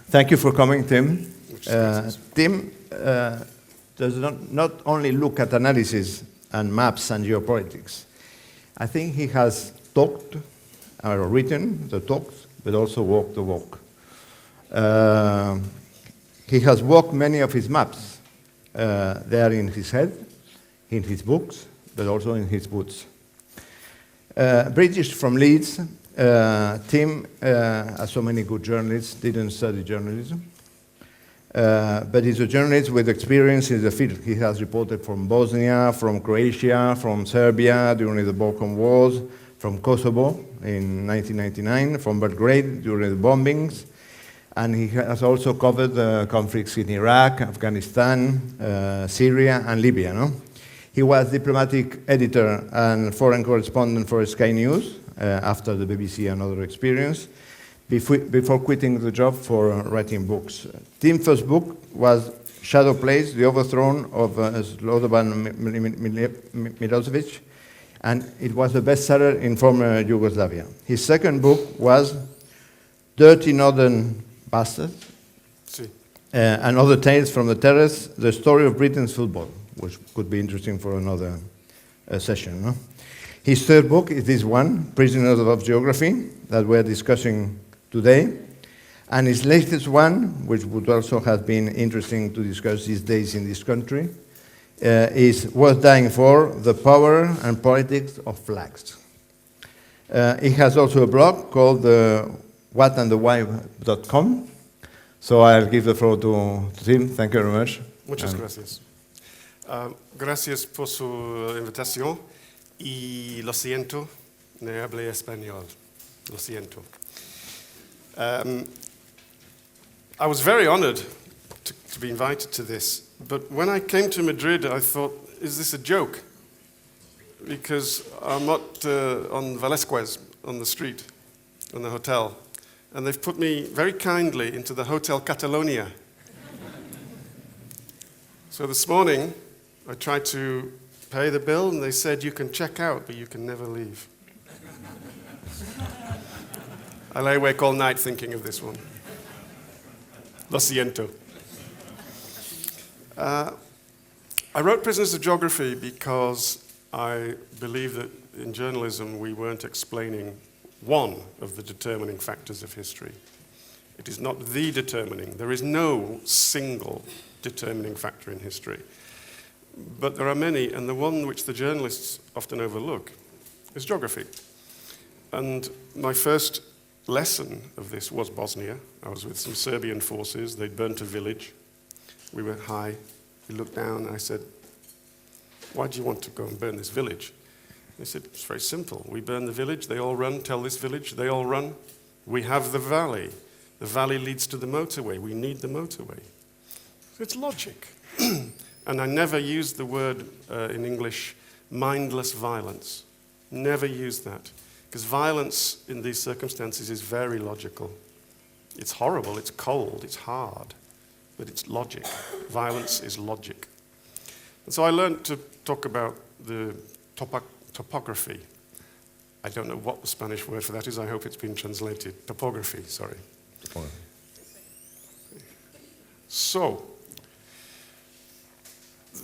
Thank you for coming, Tim. Tim does not only look at analysis and maps and geopolitics. I think he has talked or written the talks, but also walked the walk. He has walked many of his maps. They are in his head, in his books, but also in his boots. British from Leeds, Tim, as so many good journalists, didn't study journalism. But he's a journalist with experience in the field. He has reported from Bosnia, from Croatia, from Serbia during the Balkan Wars, from Kosovo in 1999, from Belgrade during the bombings, and he has also covered the conflicts in Iraq, Afghanistan, Syria, and Libya. No? He was diplomatic editor and foreign correspondent for Sky News after the BBC and other experience, before quitting the job for writing books. Tim's first book was Shadow Plays, The Overthrow of Slobodan Milosevic, and it was a bestseller in former Yugoslavia. His second book was Dirty Northern Bastards, and Other Tales from the Terrace, The Story of Britain's Football, which could be interesting for another session. No? His third book is this one, Prisoners of Geography, that we're discussing today. And his latest one, which would also have been interesting to discuss these days in this country, is Worth Dying For, The Power and Politics of Flags. He has also a blog called whatandthewhy.com. So I'll give the floor to Tim. Thank you very much. Muchas gracias. Gracias por su invitación. Y lo siento, no hablé español. Lo siento. I was very honored to be invited to this, but when I came to Madrid, I thought, is this a joke? Because I'm not on Velázquez, on the street, on the hotel, and they've put me very kindly into the Hotel Catalonia. So this morning, I tried to pay the bill, and they said, you can check out, but you can never leave. I lay awake all night thinking of this one. Lo siento. I wrote Prisoners of Geography because I believe that in journalism we weren't explaining one of the determining factors of history. It is not the determining. There is no single determining factor in history. But there are many, and the one which the journalists often overlook is geography. And my first lesson of this was Bosnia. I was with some Serbian forces. They'd burnt a village. We were high. We looked down, and I said, why do you want to go and burn this village? They said, it's very simple. We burn the village, they all run. Tell this village, they all run. We have the valley. The valley leads to the motorway. We need the motorway. It's logic. And I never used the word in English, mindless violence. Never used that. Because violence in these circumstances is very logical. It's horrible, it's cold, it's hard, but it's logic. Violence is logic. And so I learned to talk about the topography. I don't know what the Spanish word for that is. I hope it's been translated. Topography, sorry. So,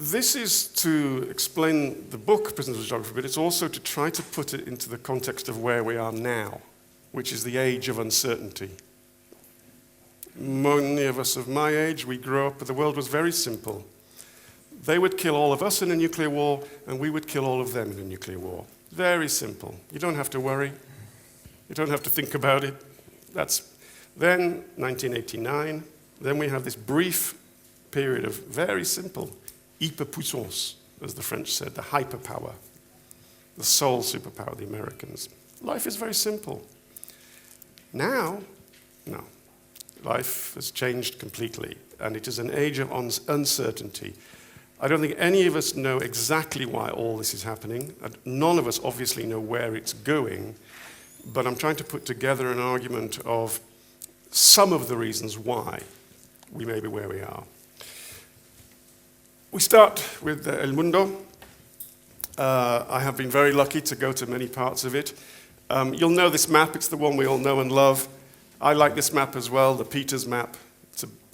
this is to explain the book, Prisoners of Geography, but it's also to try to put it into the context of where we are now, which is the age of uncertainty. Many of us of my age, we grew up, but the world was very simple. They would kill all of us in a nuclear war, and we would kill all of them in a nuclear war. Very simple. You don't have to worry. You don't have to think about it. Then 1989, then we have this brief period of very simple hyperpuissance, as the French said, the hyperpower, the sole superpower, the Americans. Life is very simple. Now, no. Life has changed completely, and it is an age of uncertainty. I don't think any of us know exactly why all this is happening. None of us obviously know where it's going, but I'm trying to put together an argument of some of the reasons why we may be where we are. We start with El Mundo. I have been very lucky to go to many parts of it. You'll know this map. It's the one we all know and love. I like this map as well, the Peters map.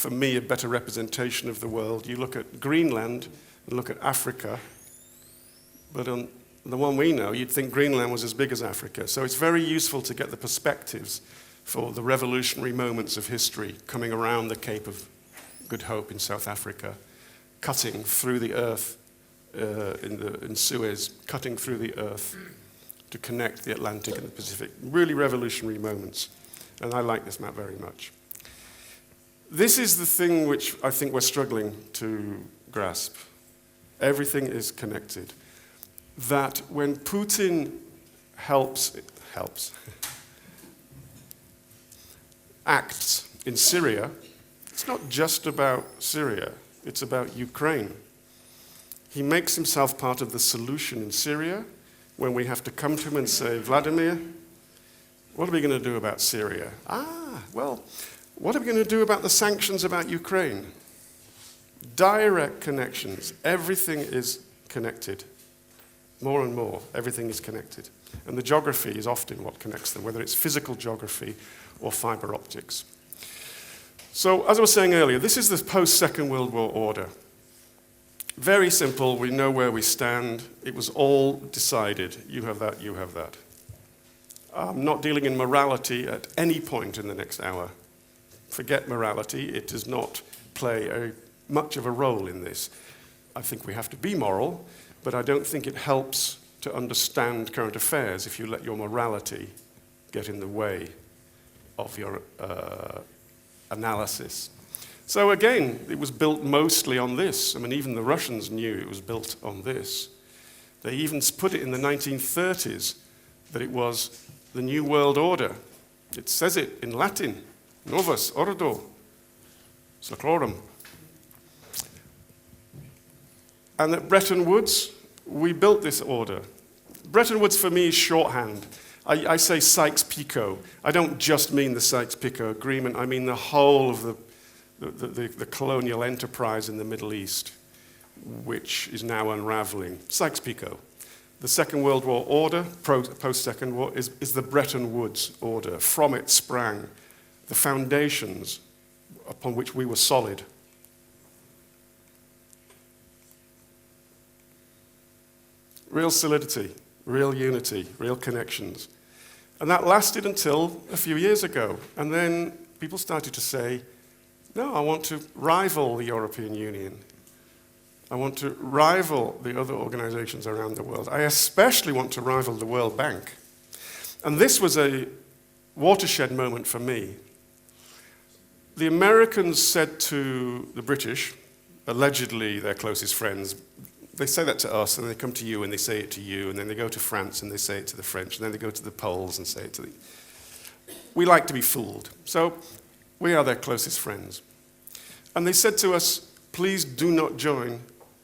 for me, a better representation of the world. You look at Greenland and look at Africa, but on the one we know, you'd think Greenland was as big as Africa. So it's very useful to get the perspectives for the revolutionary moments of history coming around the Cape of Good Hope in South Africa, cutting through the earth in Suez, cutting through the earth to connect the Atlantic and the Pacific. Really revolutionary moments. And I like this map very much. This is the thing which I think we're struggling to grasp. Everything is connected. That when Putin acts in Syria, it's not just about Syria, it's about Ukraine. He makes himself part of the solution in Syria when we have to come to him and say, Vladimir, what are we going to do about Syria? Well, what are we going to do about the sanctions about Ukraine? Direct connections. Everything is connected. More and more, everything is connected. And the geography is often what connects them, whether it's physical geography or fiber optics. So, as I was saying earlier, this is the post-Second World War order. Very simple, we know where we stand. It was all decided. You have that, you have that. I'm not dealing in morality at any point in the next hour. Forget morality, it does not play much of a role in this. I think we have to be moral, but I don't think it helps to understand current affairs if you let your morality get in the way of your analysis. So again, it was built mostly on this. I mean, even the Russians knew it was built on this. They even put it in the 1930s that it was the New World Order. It says it in Latin, Novus Ordo Seclorum. And at Bretton Woods, we built this order. Bretton Woods for me is shorthand. I say Sykes-Picot. I don't just mean the Sykes-Picot Agreement, I mean the whole of the colonial enterprise in the Middle East, which is now unraveling. Sykes-Picot. The Second World War order, post-Second War, is the Bretton Woods order. From it sprang the foundations upon which we were solid. Real solidity, real unity, real connections. And that lasted until a few years ago. And then people started to say, no, I want to rival the European Union. I want to rival the other organizations around the world. I especially want to rival the World Bank. And this was a watershed moment for me. The Americans said to the British, allegedly their closest friends, they say that to us, and they come to you and they say it to you, and then they go to France and they say it to the French, and then they go to the Poles and say it to the... We like to be fooled. So we are their closest friends. And they said to us, please do not join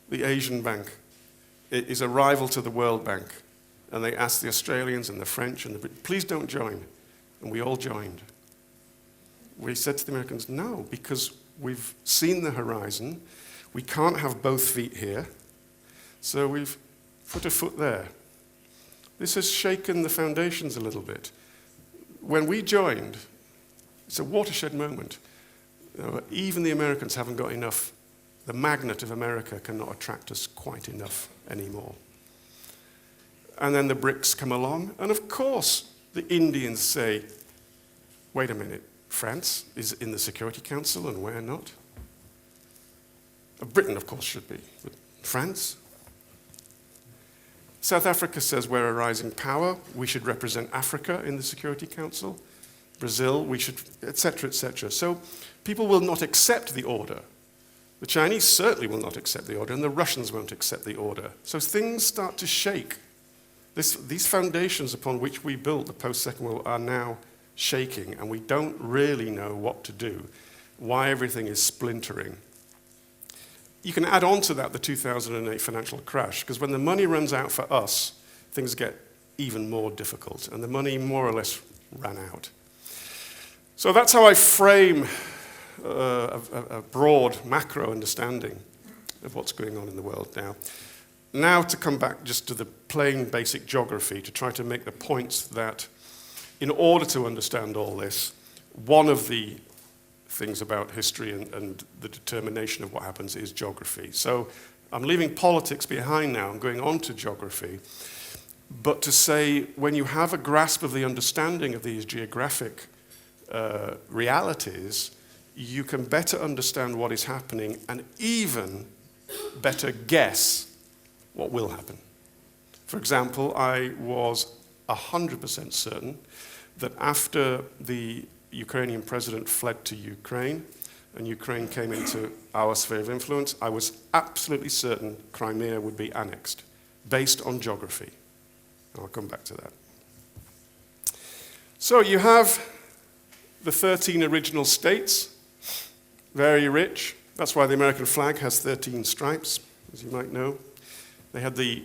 the Asian Bank. It is a rival to the World Bank. And they asked the Australians and the French and the British, please don't join. And we all joined. We said to the Americans, no, because we've seen the horizon. We can't have both feet here. So we've put a foot there. This has shaken the foundations a little bit. When we joined, it's a watershed moment. Even the Americans haven't got enough. The magnet of America cannot attract us quite enough anymore. And then the BRICS come along, and of course the Indians say, wait a minute, France is in the Security Council and we're not? Britain, of course, should be, but France? South Africa says we're a rising power, we should represent Africa in the Security Council. Brazil, we should, etc., etc. So people will not accept the order. The Chinese certainly will not accept the order, and the Russians won't accept the order. So things start to shake. These foundations upon which we built the post-Second World War are now shaking, and we don't really know what to do, why everything is splintering. You can add on to that the 2008 financial crash, because when the money runs out for us, things get even more difficult, and the money more or less ran out. So that's how I frame a broad macro understanding of what's going on in the world now. Now to come back just to the plain basic geography, to try to make the points that in order to understand all this, one of the things about history and the determination of what happens is geography. So I'm leaving politics behind now. I'm going on to geography. But to say, when you have a grasp of the understanding of these geographic realities, you can better understand what is happening and even better guess what will happen. For example, I was 100% certain that after the Ukrainian president fled to Ukraine and Ukraine came into our sphere of influence, I was absolutely certain Crimea would be annexed, based on geography. I'll come back to that. So you have the 13 original states, very rich. That's why the American flag has 13 stripes, as you might know. They had the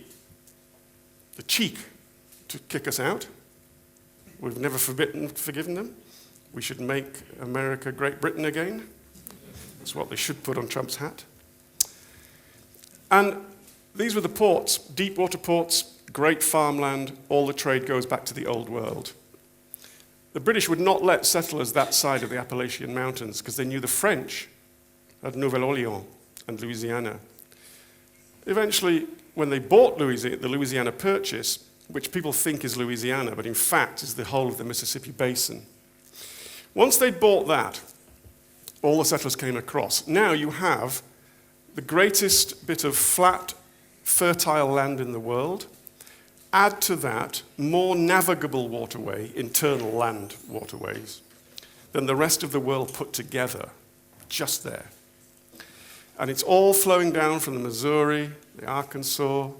cheek to kick us out. We've never forgiven them. We should make America Great Britain again. That's what they should put on Trump's hat. And these were the ports, deep water ports, great farmland, all the trade goes back to the old world. The British would not let settlers that side of the Appalachian Mountains because they knew the French had Nouvelle-Orléans and Louisiana. Eventually, when they bought the Louisiana Purchase, which people think is Louisiana, but in fact is the whole of the Mississippi Basin. Once they'd bought that, all the settlers came across. Now you have the greatest bit of flat, fertile land in the world. Add to that more navigable waterway, internal land waterways, than the rest of the world put together, just there. And it's all flowing down from the Missouri, the Arkansas,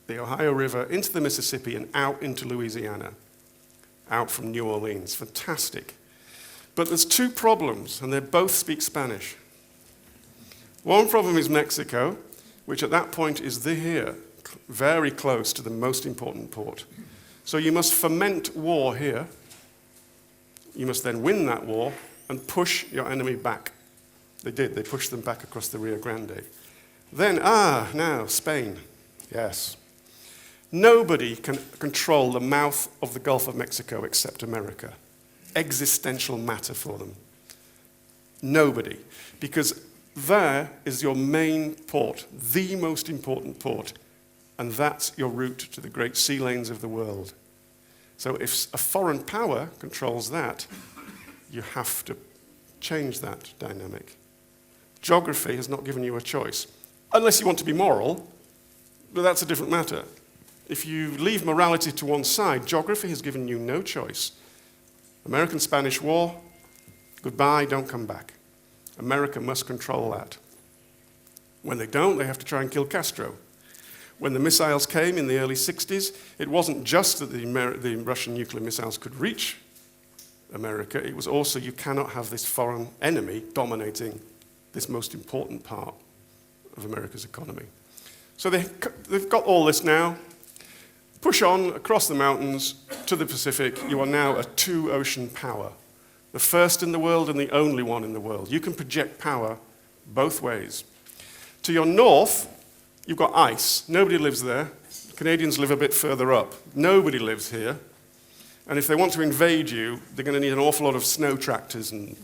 the Ohio River, into the Mississippi and out into Louisiana, out from New Orleans. Fantastic. But there's two problems, and they both speak Spanish. One problem is Mexico, which at that point is here, very close to the most important port. So you must foment war here. You must then win that war and push your enemy back. They did. They pushed them back across the Rio Grande. Then, now, Spain. Yes. Nobody can control the mouth of the Gulf of Mexico except America. Existential matter for them. Nobody. Because there is your main port, the most important port, and that's your route to the great sea lanes of the world. So if a foreign power controls that, you have to change that dynamic. Geography has not given you a choice, unless you want to be moral, but that's a different matter. If you leave morality to one side, geography has given you no choice. American-Spanish War, goodbye, don't come back. America must control that. When they don't, they have to try and kill Castro. When the missiles came in the early 60s, it wasn't just that the Russian nuclear missiles could reach America, it was also you cannot have this foreign enemy dominating this most important part of America's economy. So they've got all this now. Push on across the mountains to the Pacific. You are now a two-ocean power. The first in the world and the only one in the world. You can project power both ways. To your north, you've got ice. Nobody lives there. Canadians live a bit further up. Nobody lives here. And if they want to invade you, they're going to need an awful lot of snow tractors and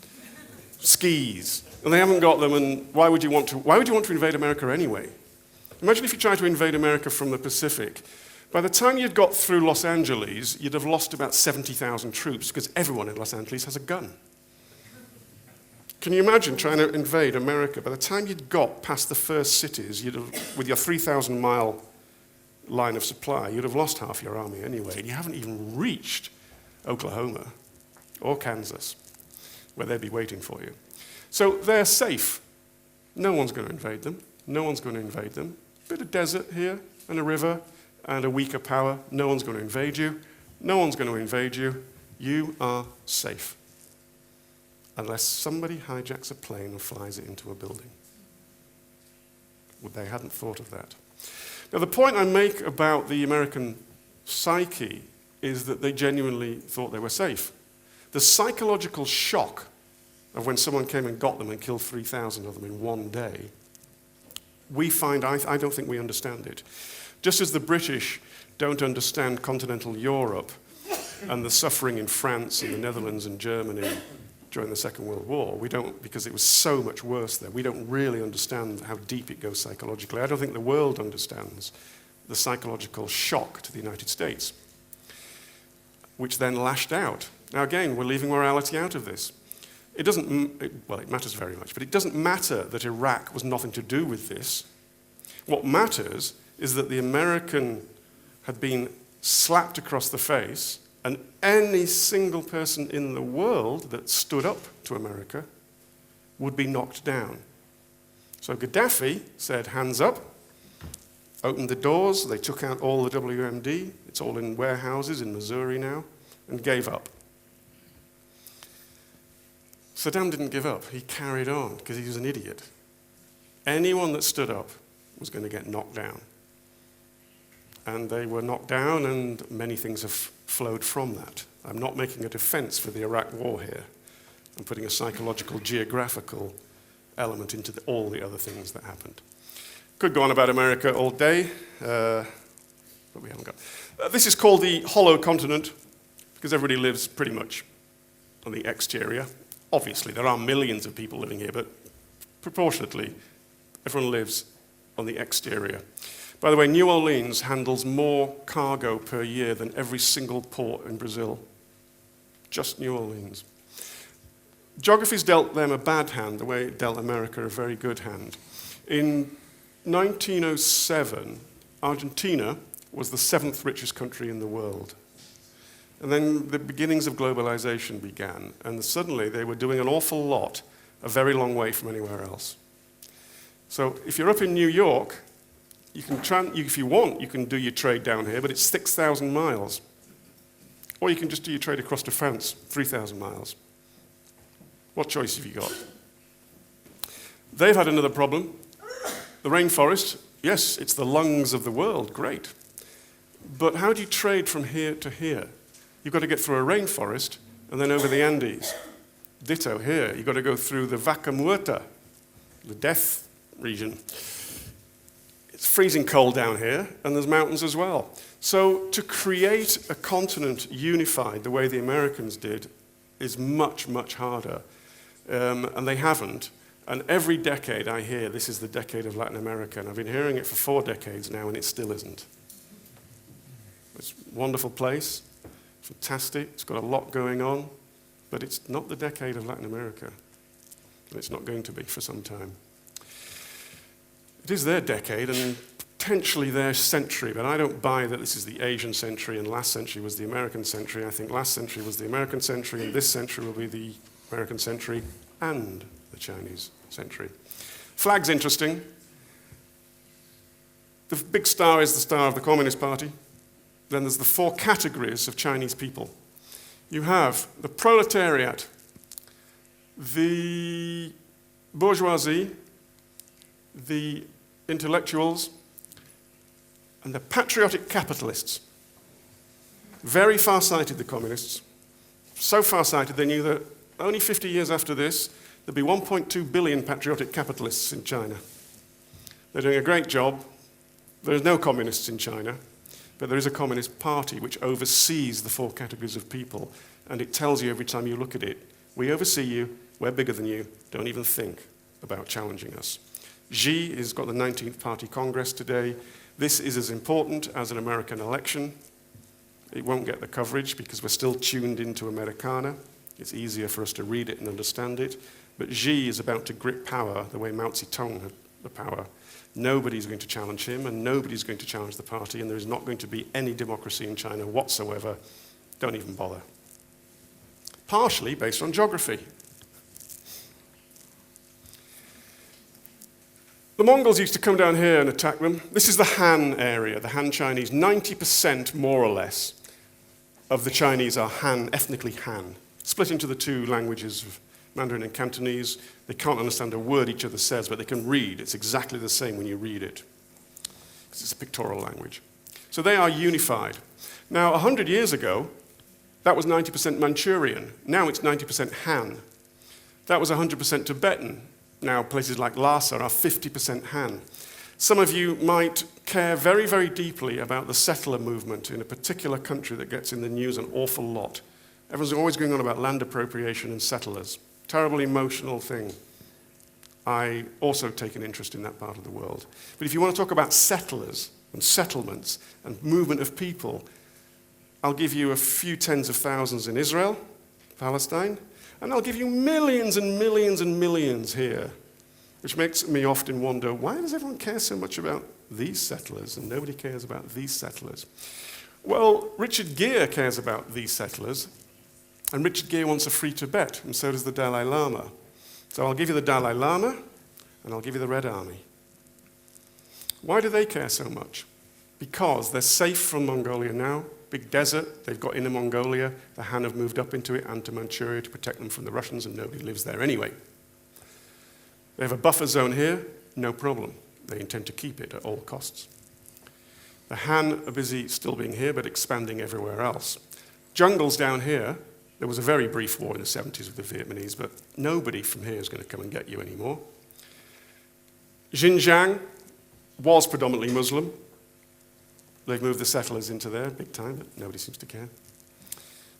skis. And they haven't got them, and why would you want to invade America anyway? Imagine if you tried to invade America from the Pacific. By the time you'd got through Los Angeles, you'd have lost about 70,000 troops because everyone in Los Angeles has a gun. Can you imagine trying to invade America? By the time you'd got past the first cities, with your 3,000-mile line of supply, you'd have lost half your army anyway, and you haven't even reached Oklahoma or Kansas, where they'd be waiting for you. So they're safe. No one's going to invade them. No one's going to invade them. Bit of desert here and a river and a weaker power. No one's going to invade you. No one's going to invade you. You are safe. Unless somebody hijacks a plane and flies it into a building. Well, they hadn't thought of that. Now, the point I make about the American psyche is that they genuinely thought they were safe. The psychological shock of when someone came and got them and killed 3,000 of them in one day, I don't think we understand it. Just as the British don't understand continental Europe and the suffering in France and the Netherlands and Germany during the Second World War. We don't, because it was so much worse there. We don't really understand how deep it goes psychologically. I don't think the world understands the psychological shock to the United States, which then lashed out. Now again, we're leaving morality out of this. It matters very much, but it doesn't matter that Iraq was nothing to do with this. What matters is that the American had been slapped across the face, and any single person in the world that stood up to America would be knocked down. So Gaddafi said, hands up, opened the doors, they took out all the WMD, it's all in warehouses in Missouri now, and gave up. Saddam didn't give up, he carried on because he was an idiot. Anyone that stood up was going to get knocked down. And they were knocked down, and many things have flowed from that. I'm not making a defense for the Iraq war here. I'm putting a psychological, geographical element into all the other things that happened. Could go on about America all day, but we haven't got. This is called the hollow continent, because everybody lives pretty much on the exterior. Obviously, there are millions of people living here, but proportionately, everyone lives on the exterior. By the way, New Orleans handles more cargo per year than every single port in Brazil. Just New Orleans. Geography's dealt them a bad hand, the way it dealt America a very good hand. In 1907, Argentina was the 7th richest country in the world. And then the beginnings of globalization began, and suddenly they were doing an awful lot a very long way from anywhere else. So if you're up in New York, you can if you want, you can do your trade down here, but it's 6,000 miles. Or you can just do your trade across to France, 3,000 miles. What choice have you got? They've had another problem. The rainforest, yes, it's the lungs of the world, great. But how do you trade from here to here? You've got to get through a rainforest and then over the Andes. Ditto here. You've got to go through the Vaca Muerta, the death region. It's freezing cold down here, and there's mountains as well. So to create a continent unified the way the Americans did is much, much harder. And they haven't. And every decade I hear, this is the decade of Latin America, and I've been hearing it for 4 decades now, and it still isn't. It's a wonderful place, fantastic, it's got a lot going on, but it's not the decade of Latin America. And it's not going to be for some time. It is their decade and potentially their century, but I don't buy that this is the Asian century and last century was the American century. I think last century was the American century and this century will be the American century and the Chinese century. Flag's interesting. The big star is the star of the Communist Party. Then there's the 4 categories of Chinese people. You have the proletariat, the bourgeoisie, the intellectuals, and the patriotic capitalists. Very far-sighted, the communists. So far-sighted they knew that only 50 years after this, there'd be 1.2 billion patriotic capitalists in China. They're doing a great job. There's no communists in China, but there is a communist party which oversees the 4 categories of people, and it tells you every time you look at it, we oversee you, we're bigger than you, don't even think about challenging us. Xi has got the 19th Party Congress today. This is as important as an American election. It won't get the coverage because we're still tuned into Americana. It's easier for us to read it and understand it. But Xi is about to grip power the way Mao Zedong had the power. Nobody's going to challenge him, and nobody's going to challenge the party, and there is not going to be any democracy in China whatsoever. Don't even bother. Partially based on geography. The Mongols used to come down here and attack them. This is the Han area, the Han Chinese. 90% more or less of the Chinese are Han, ethnically Han, split into the 2 languages of Mandarin and Cantonese. They can't understand a word each other says, but they can read. It's exactly the same when you read it, because it's a pictorial language. So they are unified. Now, 100 years ago, that was 90% Manchurian. Now it's 90% Han. That was 100% Tibetan. Now places like Lhasa are 50% Han. Some of you might care very, very deeply about the settler movement in a particular country that gets in the news an awful lot, Everyone's always going on about land appropriation and settlers. Terrible emotional thing. I also take an interest in that part of the world. But if you want to talk about settlers and settlements and movement of people, I'll give you a few tens of thousands in Israel, Palestine, and I'll give you millions and millions and millions here, which makes me often wonder, why does everyone care so much about these settlers and nobody cares about these settlers? Well, Richard Gere cares about these settlers, and Richard Gere wants a free Tibet, and so does the Dalai Lama. So I'll give you the Dalai Lama, and I'll give you the Red Army. Why do they care so much? Because they're safe from Mongolia now. Big desert, they've got Inner Mongolia, the Han have moved up into it and to Manchuria to protect them from the Russians, and nobody lives there anyway. They have a buffer zone here, no problem. They intend to keep it at all costs. The Han are busy still being here, but expanding everywhere else. Jungles down here, there was a very brief war in the 70s with the Vietnamese, but nobody from here is going to come and get you anymore. Xinjiang was predominantly Muslim. They've moved the settlers into there big time, but nobody seems to care.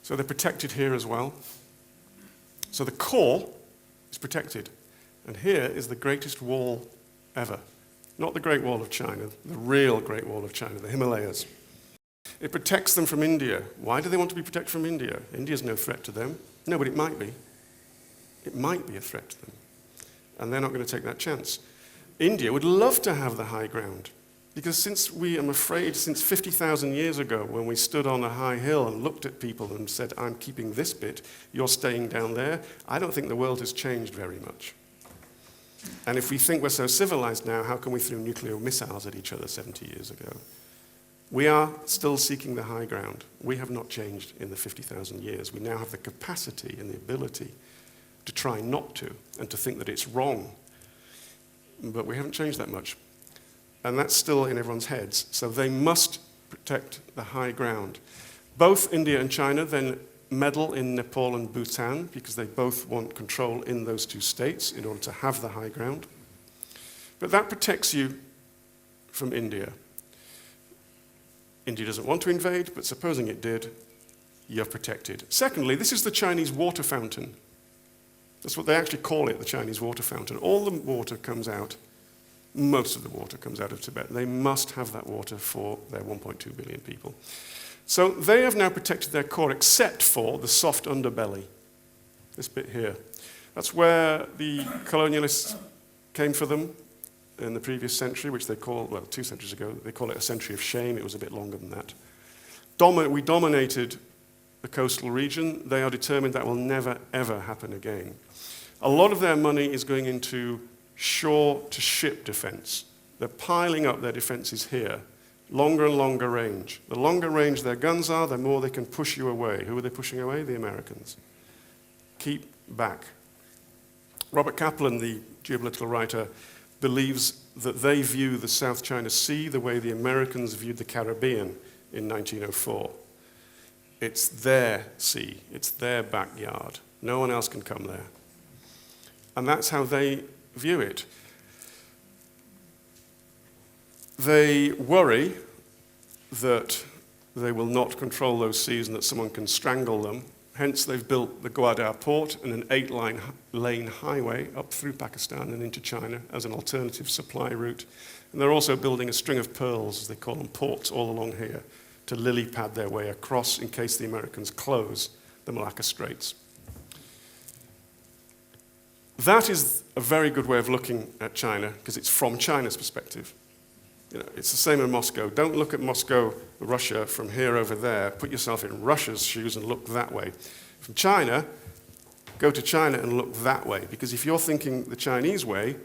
So they're protected here as well. So the core is protected. And here is the greatest wall ever. Not the Great Wall of China, the real Great Wall of China, the Himalayas. It protects them from India. Why do they want to be protected from India? India's no threat to them. No, but it might be. It might be a threat to them. And they're not going to take that chance. India would love to have the high ground. Because I'm afraid, since 50,000 years ago, when we stood on a high hill and looked at people and said, I'm keeping this bit, you're staying down there, I don't think the world has changed very much. And if we think we're so civilized now, how can we throw nuclear missiles at each other 70 years ago? We are still seeking the high ground. We have not changed in the 50,000 years. We now have the capacity and the ability to try not to, and to think that it's wrong. But we haven't changed that much. And that's still in everyone's heads. So they must protect the high ground. Both India and China then meddle in Nepal and Bhutan because they both want control in those two states in order to have the high ground. But that protects you from India. India doesn't want to invade, but supposing it did, you're protected. Secondly, this is the Chinese water fountain. That's what they actually call it, the Chinese water fountain. All the water comes out. Most of the water comes out of Tibet. They must have that water for their 1.2 billion people. So they have now protected their core except for the soft underbelly, this bit here. That's where the colonialists came for them in the previous century, which they call, well, 2 centuries ago, they call it a century of shame. It was a bit longer than that. We dominated the coastal region. They are determined that will never, ever happen again. A lot of their money is going into shore-to-ship defense. They're piling up their defenses here, longer and longer range. The longer range their guns are, the more they can push you away. Who are they pushing away? The Americans. Keep back. Robert Kaplan, the geopolitical writer, believes that they view the South China Sea the way the Americans viewed the Caribbean in 1904. It's their sea. It's their backyard. No one else can come there. And that's how they view it. They worry that they will not control those seas and that someone can strangle them. Hence, they've built the Gwadar port and an 8-lane highway up through Pakistan and into China as an alternative supply route. And they're also building a string of pearls, as they call them, ports all along here to lily pad their way across in case the Americans close the Malacca Straits. That is a very good way of looking at China because it's from China's perspective. You know, it's the same in Moscow. Don't look at Moscow, Russia, from here over there. Put yourself in Russia's shoes and look that way. From China, go to China and look that way. Because if you're thinking the Chinese way,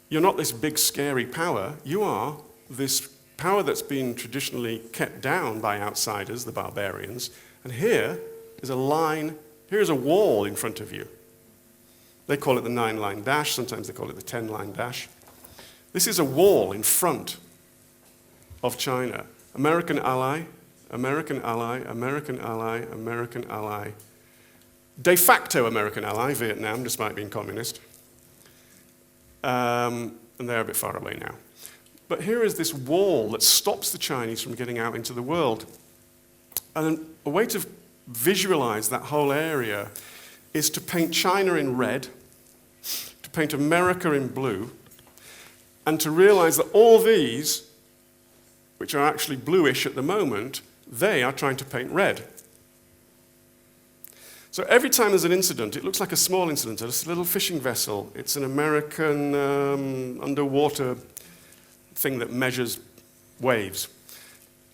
you're not this big, scary power. You are this power that's been traditionally kept down by outsiders, the barbarians. And here is a line, here is a wall in front of you. They call it the 9-line dash. Sometimes they call it the 10-line dash. This is a wall in front of China. American ally, American ally, American ally, American ally. De facto American ally, Vietnam, despite being communist. And they're a bit far away now. But here is this wall that stops the Chinese from getting out into the world. And a way to visualize that whole area is to paint China in red, to paint America in blue, and to realize that all these, which are actually bluish at the moment, they are trying to paint red. So every time there's an incident, it looks like a small incident. It's a little fishing vessel. It's an American underwater thing that measures waves.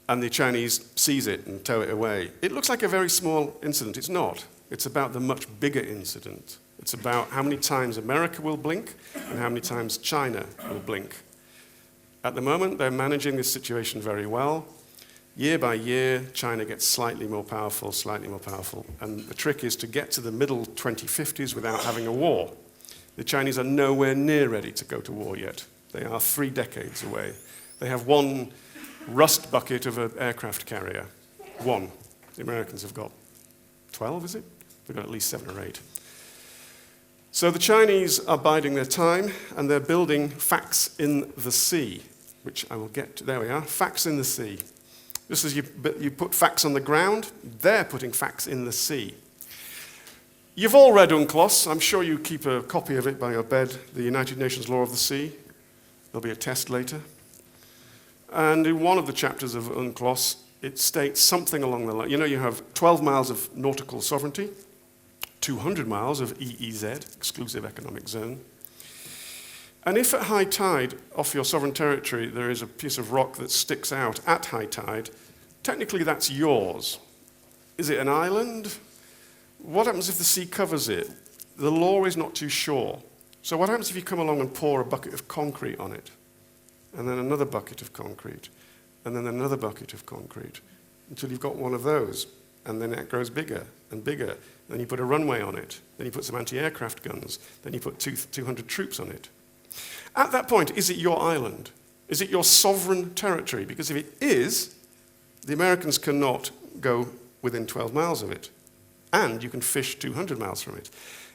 And the Chinese seize it and tow it away. It looks like a very small incident. It's not. It's about the much bigger incident. It's about how many times America will blink and how many times China will blink. At the moment, they're managing this situation very well. Year by year, China gets slightly more powerful. And the trick is to get to the middle 2050s without having a war. The Chinese are nowhere near ready to go to war yet. They are 3 decades away. They have one rust bucket of an aircraft carrier. One. The Americans have got 12, is it? They've got at least 7 or 8. So the Chinese are biding their time, and they're building facts in the sea, which I will get to. There we are, facts in the sea. Just as you put facts on the ground, they're putting facts in the sea. You've all read UNCLOS. I'm sure you keep a copy of it by your bed, the United Nations Law of the Sea. There'll be a test later. And in one of the chapters of UNCLOS, it states something along the line. You know, you have 12 miles of nautical sovereignty, 200 miles of EEZ, exclusive economic zone. And if at high tide off your sovereign territory there is a piece of rock that sticks out at high tide, technically that's yours. Is it an island? What happens if the sea covers it? The law is not too sure. So what happens if you come along and pour a bucket of concrete on it? And then another bucket of concrete, and then another bucket of concrete, until you've got one of those. And then it grows bigger and bigger. Then you put a runway on it. Then you put some anti-aircraft guns. Then you put 200 troops on it. At that point, is it your island? Is it your sovereign territory? Because if it is, the Americans cannot go within 12 miles of it. And you can fish 200 miles from it.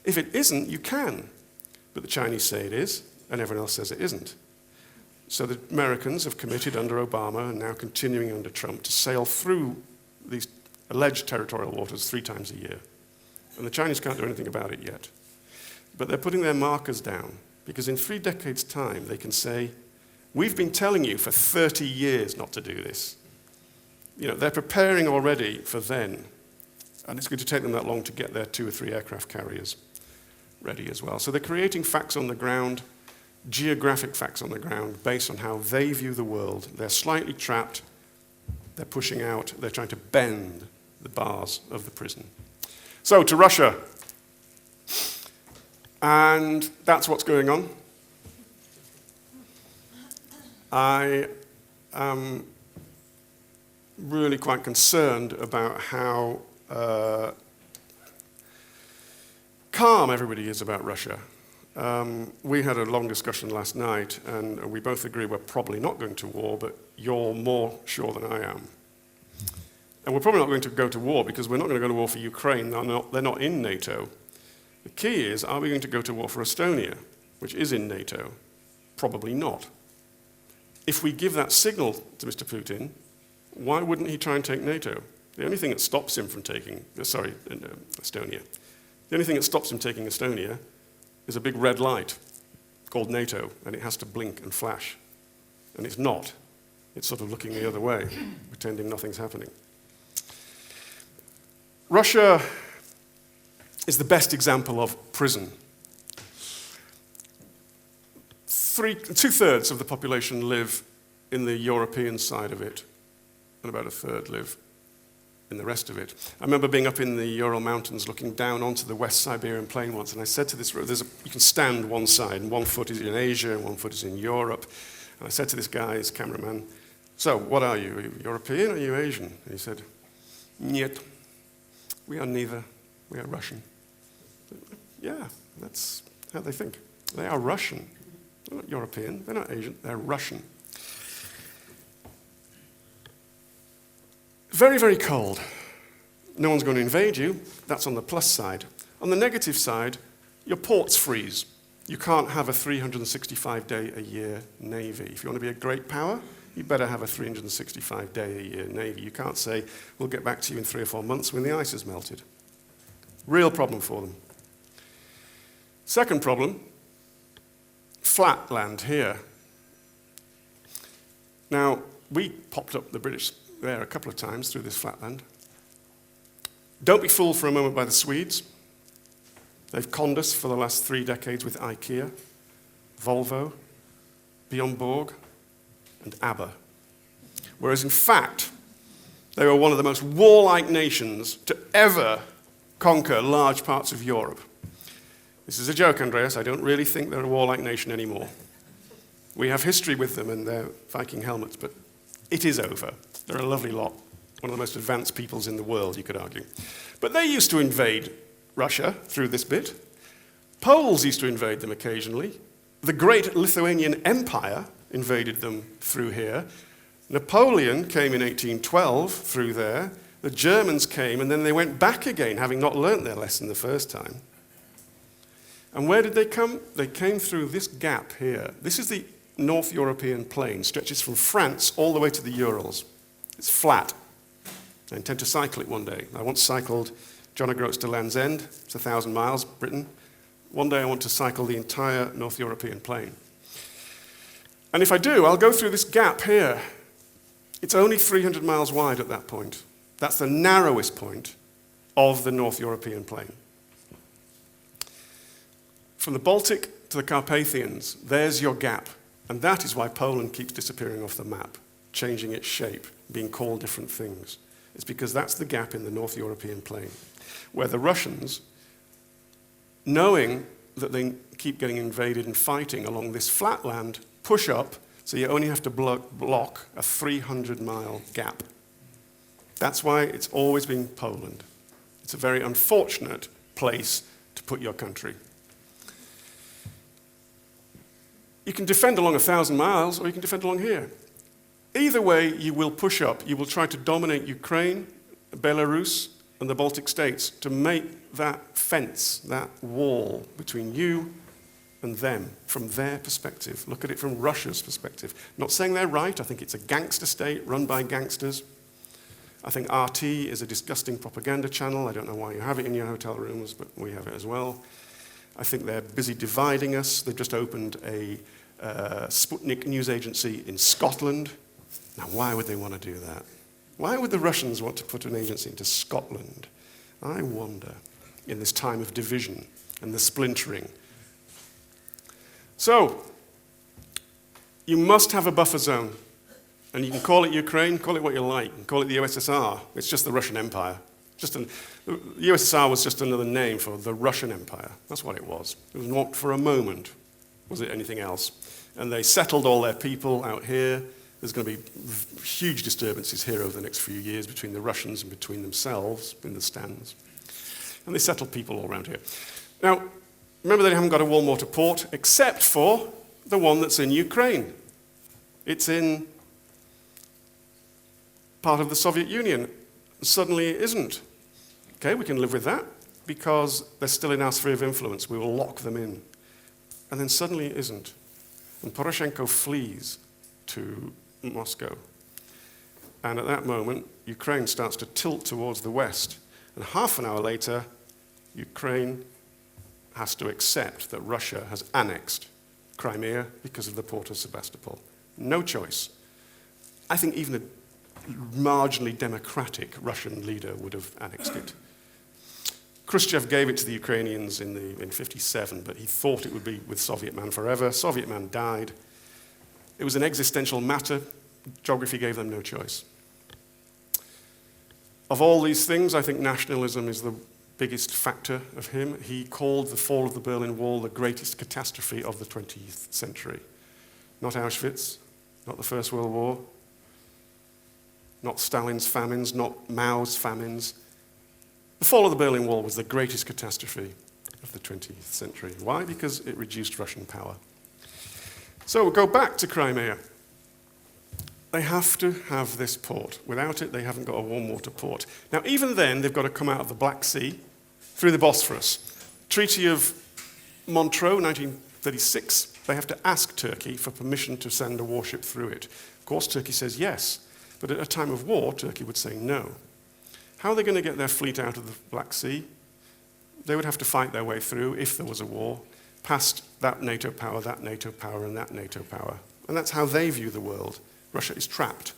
If it isn't, you can. But the Chinese say it is, and everyone else says it isn't. So the Americans have committed under Obama, and now continuing under Trump, to sail through these alleged territorial waters 3 times a year. And the Chinese can't do anything about it yet. But they're putting their markers down, because in 3 decades' time, they can say, we've been telling you for 30 years not to do this. You know, they're preparing already for then, and it's going to take them that long to get their 2 or 3 aircraft carriers ready as well. So they're creating facts on the ground, geographic facts on the ground, based on how they view the world. They're slightly trapped, they're pushing out, they're trying to bend the bars of the prison. So, to Russia. And that's what's going on. I am really quite concerned about how calm everybody is about Russia. We had a long discussion last night, and we both agree we're probably not going to war, but you're more sure than I am. And we're probably not going to go to war because we're not going to go to war for Ukraine. They're not in NATO. The key is, are we going to go to war for Estonia, which is in NATO? Probably not. If we give that signal to Mr. Putin, why wouldn't he try and take NATO? The only thing that stops him from taking, Estonia, the only thing that stops him taking Estonia is a big red light called NATO, and it has to blink and flash. And it's not. It's sort of looking the other way, pretending nothing's happening. Russia is the best example of prison. 2/3 of the population live in the European side of it, and about 1/3 live in the rest of it. I remember being up in the Ural Mountains looking down onto the West Siberian plain once, and I said to this, you can stand one side, and 1 foot is in Asia, and 1 foot is in Europe. And I said to this guy, his cameraman, so what are you? Are you European or are you Asian? And he said, Niet. We are neither. We are Russian. Yeah, that's how they think. They are Russian. They're not European. They're not Asian. They're Russian. Very, very cold. No one's going to invade you. That's on the plus side. On the negative side, your ports freeze. You can't have a 365-day-a-year navy. If you want to be a great power, you better have a 365-day-a-year navy. You can't say, we'll get back to you in 3 or 4 months when the ice has melted. Real problem for them. Second problem, flat land here. Now, we popped up the British there a couple of times through this flat land. Don't be fooled for a moment by the Swedes. They've conned us for the last 3 decades with IKEA, Volvo, Bjorn Borg, and ABBA. Whereas in fact, they were one of the most warlike nations to ever conquer large parts of Europe. This is a joke, Andreas. I don't really think they're a warlike nation anymore. We have history with them and their Viking helmets, but it is over. They're a lovely lot. One of the most advanced peoples in the world, you could argue. But they used to invade Russia through this bit. Poles used to invade them occasionally. The great Lithuanian Empire invaded them through here. Napoleon came in 1812 through there. The Germans came, and then they went back again, having not learnt their lesson the first time. And where did they come? They came through this gap here. This is the North European plain, stretches from France all the way to the Urals. It's flat. I intend to cycle it one day. I once cycled John O'Groats to Land's End. It's 1,000 miles, Britain. One day I want to cycle the entire North European plain. And if I do, I'll go through this gap here. It's only 300 miles wide at that point. That's the narrowest point of the North European plain. From the Baltic to the Carpathians, there's your gap. And that is why Poland keeps disappearing off the map, changing its shape, being called different things. It's because that's the gap in the North European plain, where the Russians, knowing that they keep getting invaded and fighting along this flat land, push up, so you only have to block a 300-mile gap. That's why it's always been Poland. It's a very unfortunate place to put your country. You can defend along 1,000 miles, or you can defend along here. Either way, you will push up. You will try to dominate Ukraine, Belarus, and the Baltic states to make that fence, that wall between you and them, from their perspective. Look at it from Russia's perspective. Not saying they're right. I think it's a gangster state run by gangsters. I think RT is a disgusting propaganda channel. I don't know why you have it in your hotel rooms, but we have it as well. I think they're busy dividing us. They've just opened a Sputnik news agency in Scotland. Now, why would they want to do that? Why would the Russians want to put an agency into Scotland? I wonder, in this time of division and the splintering. So, you must have a buffer zone. And you can call it Ukraine, call it what you like. You can call it the USSR. It's just the Russian Empire. The USSR was just another name for the Russian Empire. That's what it was. It was not for a moment, was it anything else? And they settled all their people out here. There's going to be huge disturbances here over the next few years between the Russians and between themselves in the stands. And they settled people all around here. Now, remember they haven't got a warm water port except for the one that's in Ukraine. It's in part of the Soviet Union. Suddenly it isn't. Okay, we can live with that because they're still in our sphere of influence. We will lock them in. And then suddenly it isn't. And Poroshenko flees to Moscow. And at that moment, Ukraine starts to tilt towards the west. And half an hour later, Ukraine has to accept that Russia has annexed Crimea because of the port of Sebastopol. No choice. I think even a marginally democratic Russian leader would have annexed it. Khrushchev gave it to the Ukrainians in 1957, but he thought it would be with Soviet man forever. Soviet man died. It was an existential matter. Geography gave them no choice. Of all these things, I think nationalism is the biggest factor of him. He called the fall of the Berlin Wall the greatest catastrophe of the 20th century. Not Auschwitz, not the First World War, not Stalin's famines, not Mao's famines. The fall of the Berlin Wall was the greatest catastrophe of the 20th century. Why? Because it reduced Russian power. So we'll go back to Crimea. They have to have this port. Without it, they haven't got a warm water port. Now, even then, they've got to come out of the Black Sea through the Bosphorus. Treaty of Montreux, 1936. They have to ask Turkey for permission to send a warship through it. Of course, Turkey says yes, but at a time of war, Turkey would say no. How are they going to get their fleet out of the Black Sea? They would have to fight their way through, if there was a war, past that NATO power, and that NATO power. And that's how they view the world. Russia is trapped.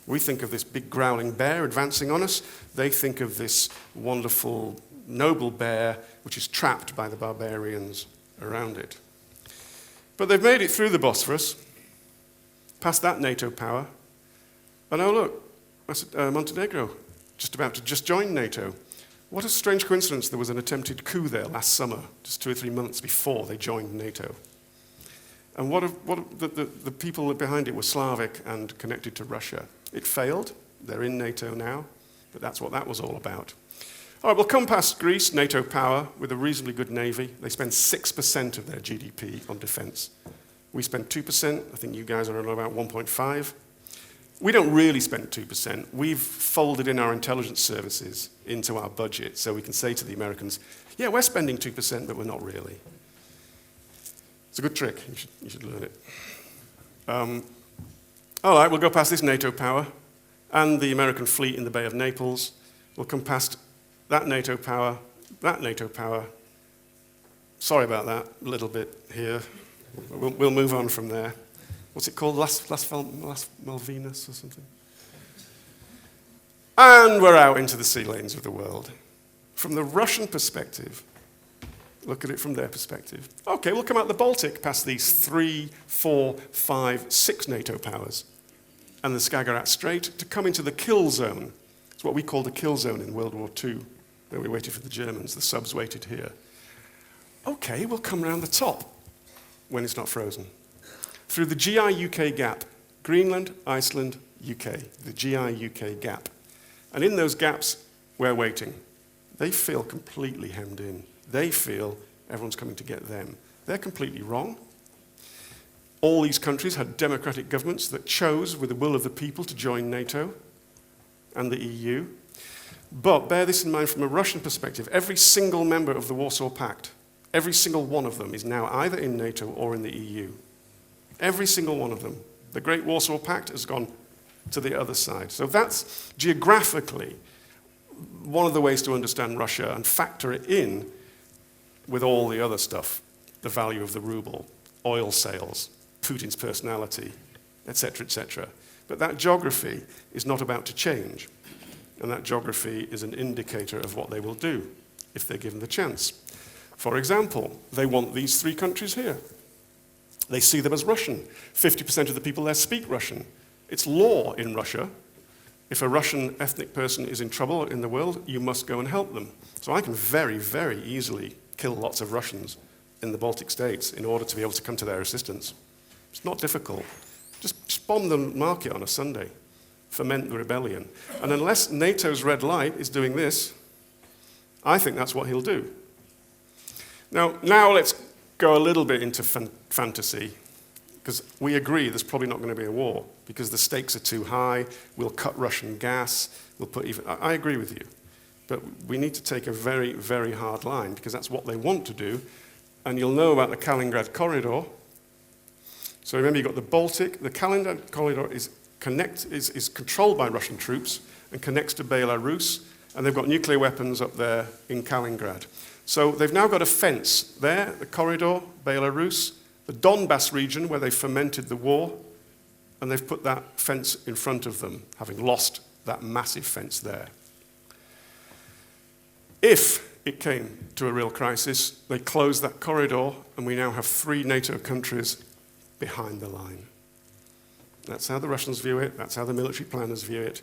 We think of this big growling bear advancing on us. They think of this wonderful, noble bear which is trapped by the barbarians around it. But they've made it through the Bosphorus, past that NATO power, and oh look, Montenegro, just about to join NATO. What a strange coincidence, there was an attempted coup there last summer, just 2 or 3 months before they joined NATO. And the people behind it were Slavic and connected to Russia. It failed, they're in NATO now, but that's what that was all about. All right, we'll come past Greece, NATO power, with a reasonably good navy. They spend 6% of their GDP on defense. We spend 2%, I think you guys are on about 1.5. We don't really spend 2%. We've folded in our intelligence services into our budget so we can say to the Americans, yeah, we're spending 2%, but we're not really. It's a good trick. You should learn it. All right, we'll go past this NATO power and the American fleet in the Bay of Naples. We'll come past that NATO power, that NATO power. Sorry about that, a little bit here. We'll move on from there. What's it called? Las Malvinas or something? And we're out into the sea lanes of the world. From the Russian perspective, look at it from their perspective. Okay, we'll come out the Baltic past these 3, 4, 5, 6 NATO powers and the Skagerrak Strait to come into the kill zone. It's what we called the kill zone in World War II, where we waited for the Germans. The subs waited here. Okay, we'll come around the top when it's not frozen. Through the GI-UK gap, Greenland, Iceland, UK, the GI-UK gap. And in those gaps, we're waiting. They feel completely hemmed in. They feel everyone's coming to get them. They're completely wrong. All these countries had democratic governments that chose, with the will of the people, to join NATO and the EU. But bear this in mind from a Russian perspective. Every single member of the Warsaw Pact, every single one of them is now either in NATO or in the EU. Every single one of them. The Great Warsaw Pact has gone to the other side. So that's geographically one of the ways to understand Russia and factor it in with all the other stuff, the value of the ruble, oil sales, Putin's personality, etc., etc. But that geography is not about to change, and that geography is an indicator of what they will do if they're given the chance. For example, they want these 3 countries here. They see them as Russian. 50% of the people there speak Russian. It's law in Russia. If a Russian ethnic person is in trouble in the world, you must go and help them. So I can very, very easily kill lots of Russians in the Baltic states in order to be able to come to their assistance. It's not difficult. Just bomb the market on a Sunday. Foment the rebellion. And unless NATO's red light is doing this, I think that's what he'll do. Now let's go a little bit into fantasy, because we agree there's probably not going to be a war, because the stakes are too high, we'll cut Russian gas, we'll put even... I agree with you, but we need to take a very, very hard line, because that's what they want to do, and you'll know about the Kaliningrad corridor. So remember, you've got the Baltic, the Kaliningrad corridor is controlled by Russian troops and connects to Belarus, and they've got nuclear weapons up there in Kaliningrad. So they've now got a fence there, the corridor, Belarus, the Donbass region where they fermented the war, and they've put that fence in front of them, having lost that massive fence there. If it came to a real crisis, they closed that corridor, and we now have 3 NATO countries behind the line. That's how the Russians view it, that's how the military planners view it.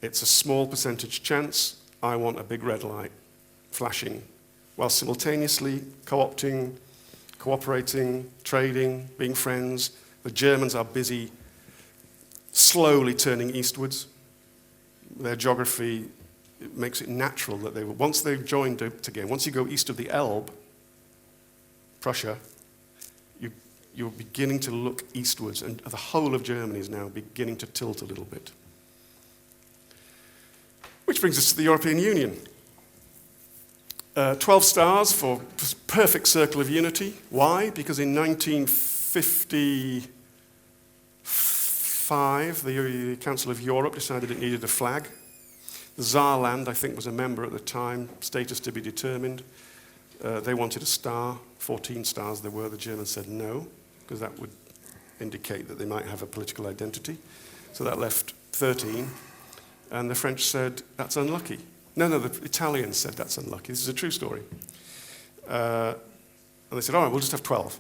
It's a small percentage chance. I want a big red light flashing, while simultaneously co-opting, cooperating, trading, being friends. The Germans are busy slowly turning eastwards. Their geography makes it natural that they will, once they've joined together, once you go east of the Elbe, Prussia, you're beginning to look eastwards, and the whole of Germany is now beginning to tilt a little bit. Which brings us to the European Union. 12 stars for perfect circle of unity. Why? Because in 1955, the Council of Europe decided it needed a flag. The Saarland, I think, was a member at the time, status to be determined. They wanted a star, 14 stars there were. The Germans said no, because that would indicate that they might have a political identity. So that left 13, and the French said, that's unlucky. No, the Italians said that's unlucky. This is a true story. And they said, all right, we'll just have 12.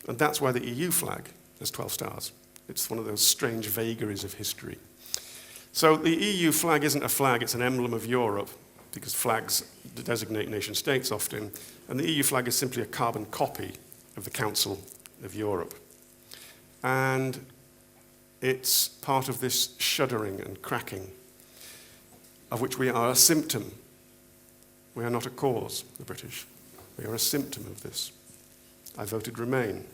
And that's why the EU flag has 12 stars. It's one of those strange vagaries of history. So the EU flag isn't a flag, it's an emblem of Europe, because flags designate nation states often. And the EU flag is simply a carbon copy of the Council of Europe. And it's part of this shuddering and cracking, of which we are a symptom. We are not a cause, the British. We are a symptom of this. I voted Remain.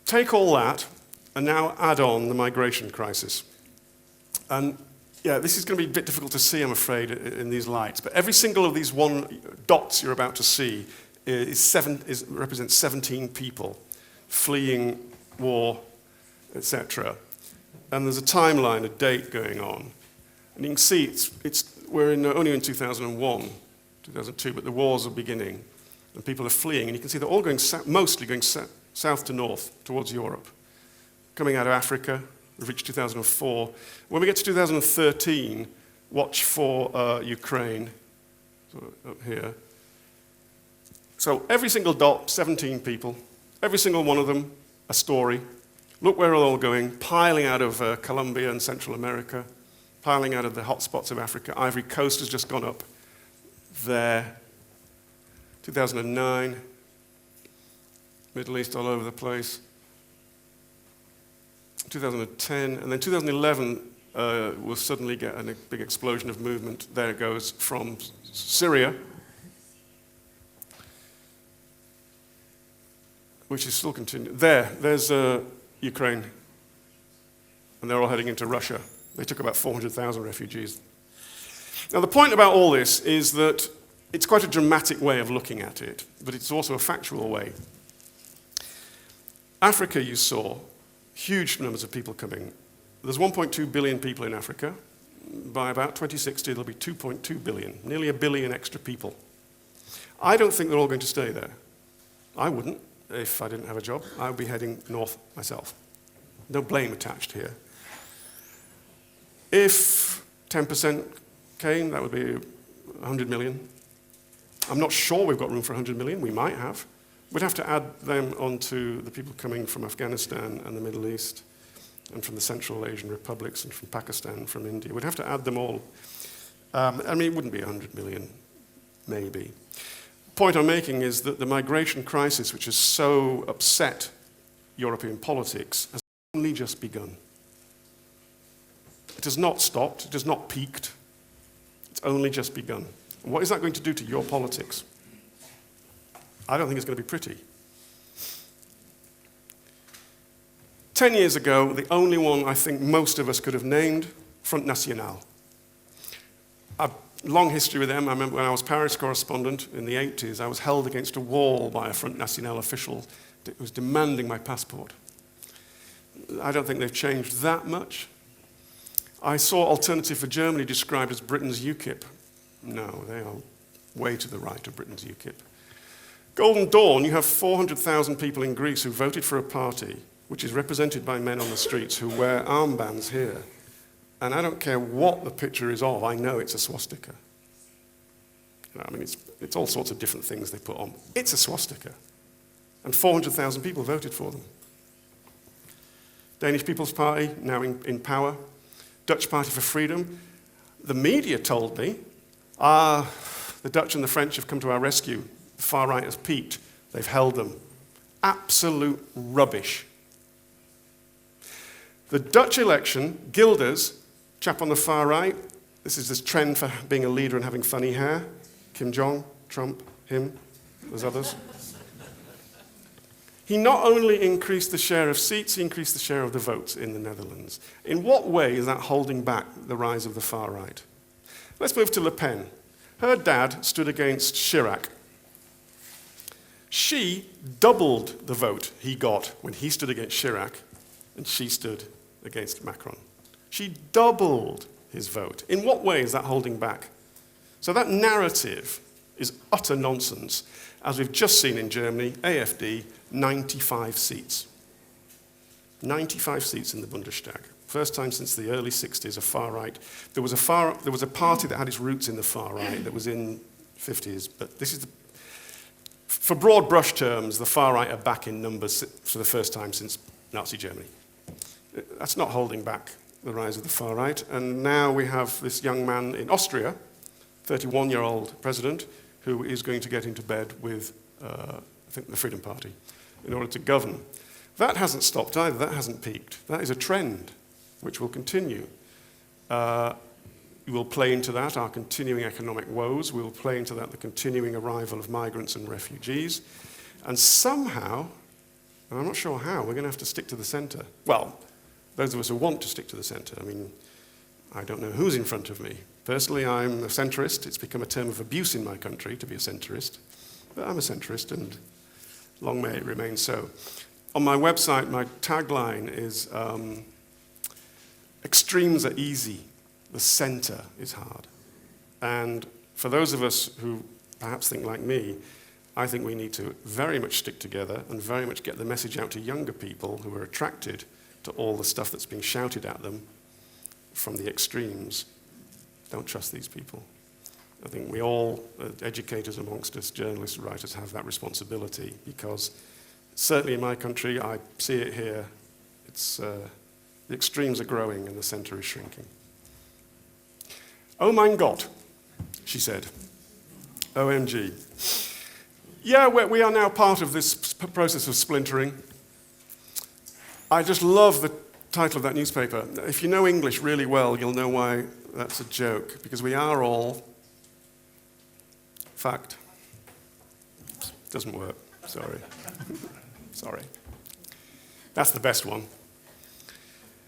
Take all that, and now add on the migration crisis. And yeah, this is going to be a bit difficult to see, I'm afraid, in these lights, but every single of these dots you're about to see represents 17 people fleeing war, etc. And there's a timeline, a date going on. And you can see we're only in 2001, 2002, but the wars are beginning, and people are fleeing. And you can see they're all going mostly going south to north towards Europe, coming out of Africa. We've reached 2004. When we get to 2013, watch for Ukraine, sort of up here. So every single dot, 17 people, every single one of them, a story. Look where they're all going, piling out of Colombia and Central America, piling out of the hotspots of Africa. Ivory Coast has just gone up there. 2009, Middle East all over the place. 2010, and then 2011 we'll suddenly get a big explosion of movement. There it goes from Syria, which is still continuing. There's Ukraine, and they're all heading into Russia. They took about 400,000 refugees. Now the point about all this is that it's quite a dramatic way of looking at it, but it's also a factual way. Africa, you saw, huge numbers of people coming. There's 1.2 billion people in Africa. By about 2060, there'll be 2.2 billion, nearly a billion extra people. I don't think they're all going to stay there. I wouldn't. If I didn't have a job, I would be heading north myself. No blame attached here. If 10% came, that would be 100 million. I'm not sure we've got room for 100 million. We might have. We'd have to add them onto the people coming from Afghanistan and the Middle East, and from the Central Asian republics, and from Pakistan, from India. We'd have to add them all. I mean, it wouldn't be 100 million, maybe. The point I'm making is that the migration crisis, which has so upset European politics, has only just begun. It has not stopped, it has not peaked, it's only just begun. And what is that going to do to your politics? I don't think it's going to be pretty. 10 years ago, the only one I think most of us could have named, Front National. A long history with them. I remember when I was Paris correspondent in the 80s, I was held against a wall by a Front National official that was demanding my passport. I don't think they've changed that much. I saw Alternative for Germany described as Britain's UKIP. No, they are way to the right of Britain's UKIP. Golden Dawn, you have 400,000 people in Greece who voted for a party which is represented by men on the streets who wear armbands here. And I don't care what the picture is of, I know it's a swastika. I mean, it's all sorts of different things they put on. It's a swastika. And 400,000 people voted for them. Danish People's Party, now in power. Dutch Party for Freedom. The media told me, the Dutch and the French have come to our rescue. The far right has peaked. They've held them. Absolute rubbish. The Dutch election, Gilders, chap on the far right, this is this trend for being a leader and having funny hair. Kim Jong, Trump, him, there's others. He not only increased the share of seats, he increased the share of the votes in the Netherlands. In what way is that holding back the rise of the far right? Let's move to Le Pen. Her dad stood against Chirac. She doubled the vote he got when he stood against Chirac, and she stood against Macron. She doubled his vote. In what way is that holding back? So that narrative is utter nonsense. As we've just seen in Germany, AfD, 95 seats. 95 seats in the Bundestag. First time since the early 60s, a far right. There was a party that had its roots in the far right that was in 50s, but this is for broad brush terms, the far right are back in numbers for the first time since Nazi Germany. That's not holding back the rise of the far right. And now we have this young man in Austria, 31-year-old president, who is going to get into bed with, I think, the Freedom Party in order to govern. That hasn't stopped either. That hasn't peaked. That is a trend which will continue. We will play into that our continuing economic woes. We will play into that the continuing arrival of migrants and refugees. And somehow, and I'm not sure how, we're going to have to stick to the center. Well, those of us who want to stick to the center. I mean, I don't know who's in front of me. Personally, I'm a centrist. It's become a term of abuse in my country to be a centrist. But I'm a centrist, and long may it remain so. On my website, my tagline is, extremes are easy, the center is hard. And for those of us who perhaps think like me, I think we need to very much stick together and very much get the message out to younger people who are attracted to all the stuff that's being shouted at them from the extremes. Don't trust these people. I think we all, educators amongst us, journalists, writers, have that responsibility because certainly in my country, I see it here, the extremes are growing and the center is shrinking. Oh mein Gott, she said. OMG. Yeah, we are now part of this process of splintering. I just love the title of that newspaper. If you know English really well, you'll know why that's a joke, because we are all fact. Doesn't work, sorry. Sorry. That's the best one.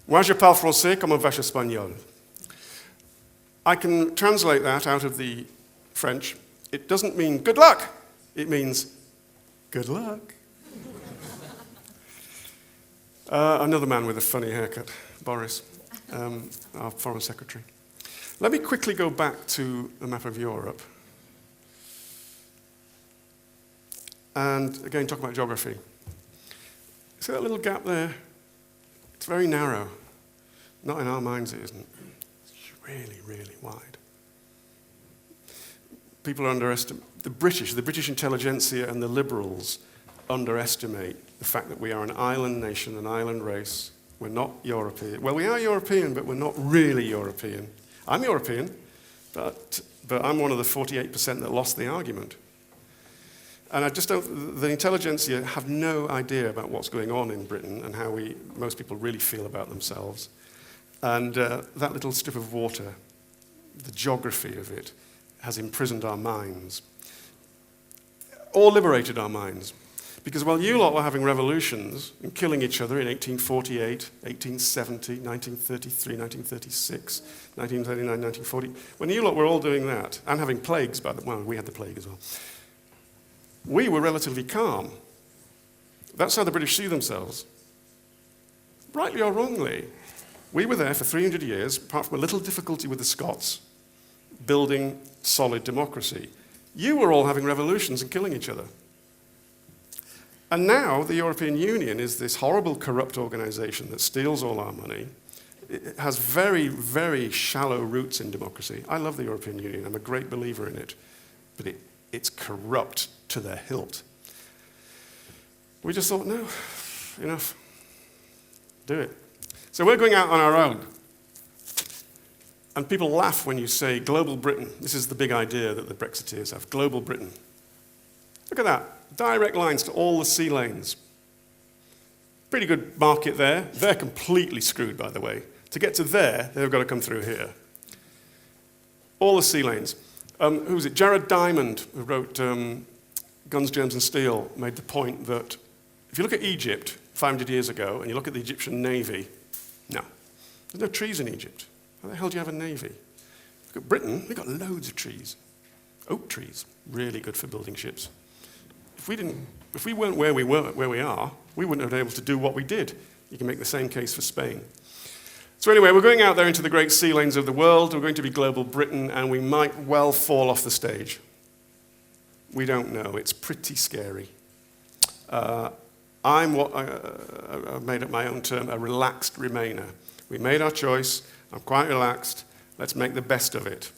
Moi je parle français comme un vache espagnol. I can translate that out of the French. It doesn't mean good luck. It means good luck. Another man with a funny haircut, Boris, our foreign secretary. Let me quickly go back to the map of Europe. And again, talk about geography. See that little gap there? It's very narrow. Not in our minds, it isn't. It's really, really wide. People underestimate, the British intelligentsia and the liberals underestimate the fact that we are an island nation, an island race. We're not European. Well, we are European, but we're not really European. I'm European, but I'm one of the 48% that lost the argument. And I just don't, the intelligentsia have no idea about what's going on in Britain and how most people really feel about themselves. And that little strip of water, the geography of it, has imprisoned our minds. Or liberated our minds. Because while you lot were having revolutions and killing each other in 1848, 1870, 1933, 1936, 1939, 1940, when you lot were all doing that, and having plagues, well, we had the plague as well, we were relatively calm. That's how the British see themselves. Rightly or wrongly, we were there for 300 years, apart from a little difficulty with the Scots, building solid democracy. You were all having revolutions and killing each other. And now the European Union is this horrible, corrupt organization that steals all our money. It has very, very shallow roots in democracy. I love the European Union. I'm a great believer in it. But it's corrupt to the hilt. We just thought, no, enough. Do it. So we're going out on our own. And people laugh when you say global Britain. This is the big idea that the Brexiteers have, global Britain. Look at that. Direct lines to all the sea lanes. Pretty good market there. They're completely screwed, by the way. To get to there, they've got to come through here. All the sea lanes. Who was it? Jared Diamond, who wrote Guns, Germs and Steel, made the point that If you look at Egypt 500 years ago and you look at the Egyptian navy, no. There's no trees in Egypt. How the hell do you have a navy? Look at Britain, we've got loads of trees. Oak trees, really good for building ships. If we weren't where we are, we wouldn't have been able to do what we did. You can make the same case for Spain. So anyway, we're going out there into the great sea lanes of the world. We're going to be global Britain, and we might well fall off the stage. We don't know. It's pretty scary. I'm what I've made up my own term, a relaxed Remainer. We made our choice. I'm quite relaxed. Let's make the best of it.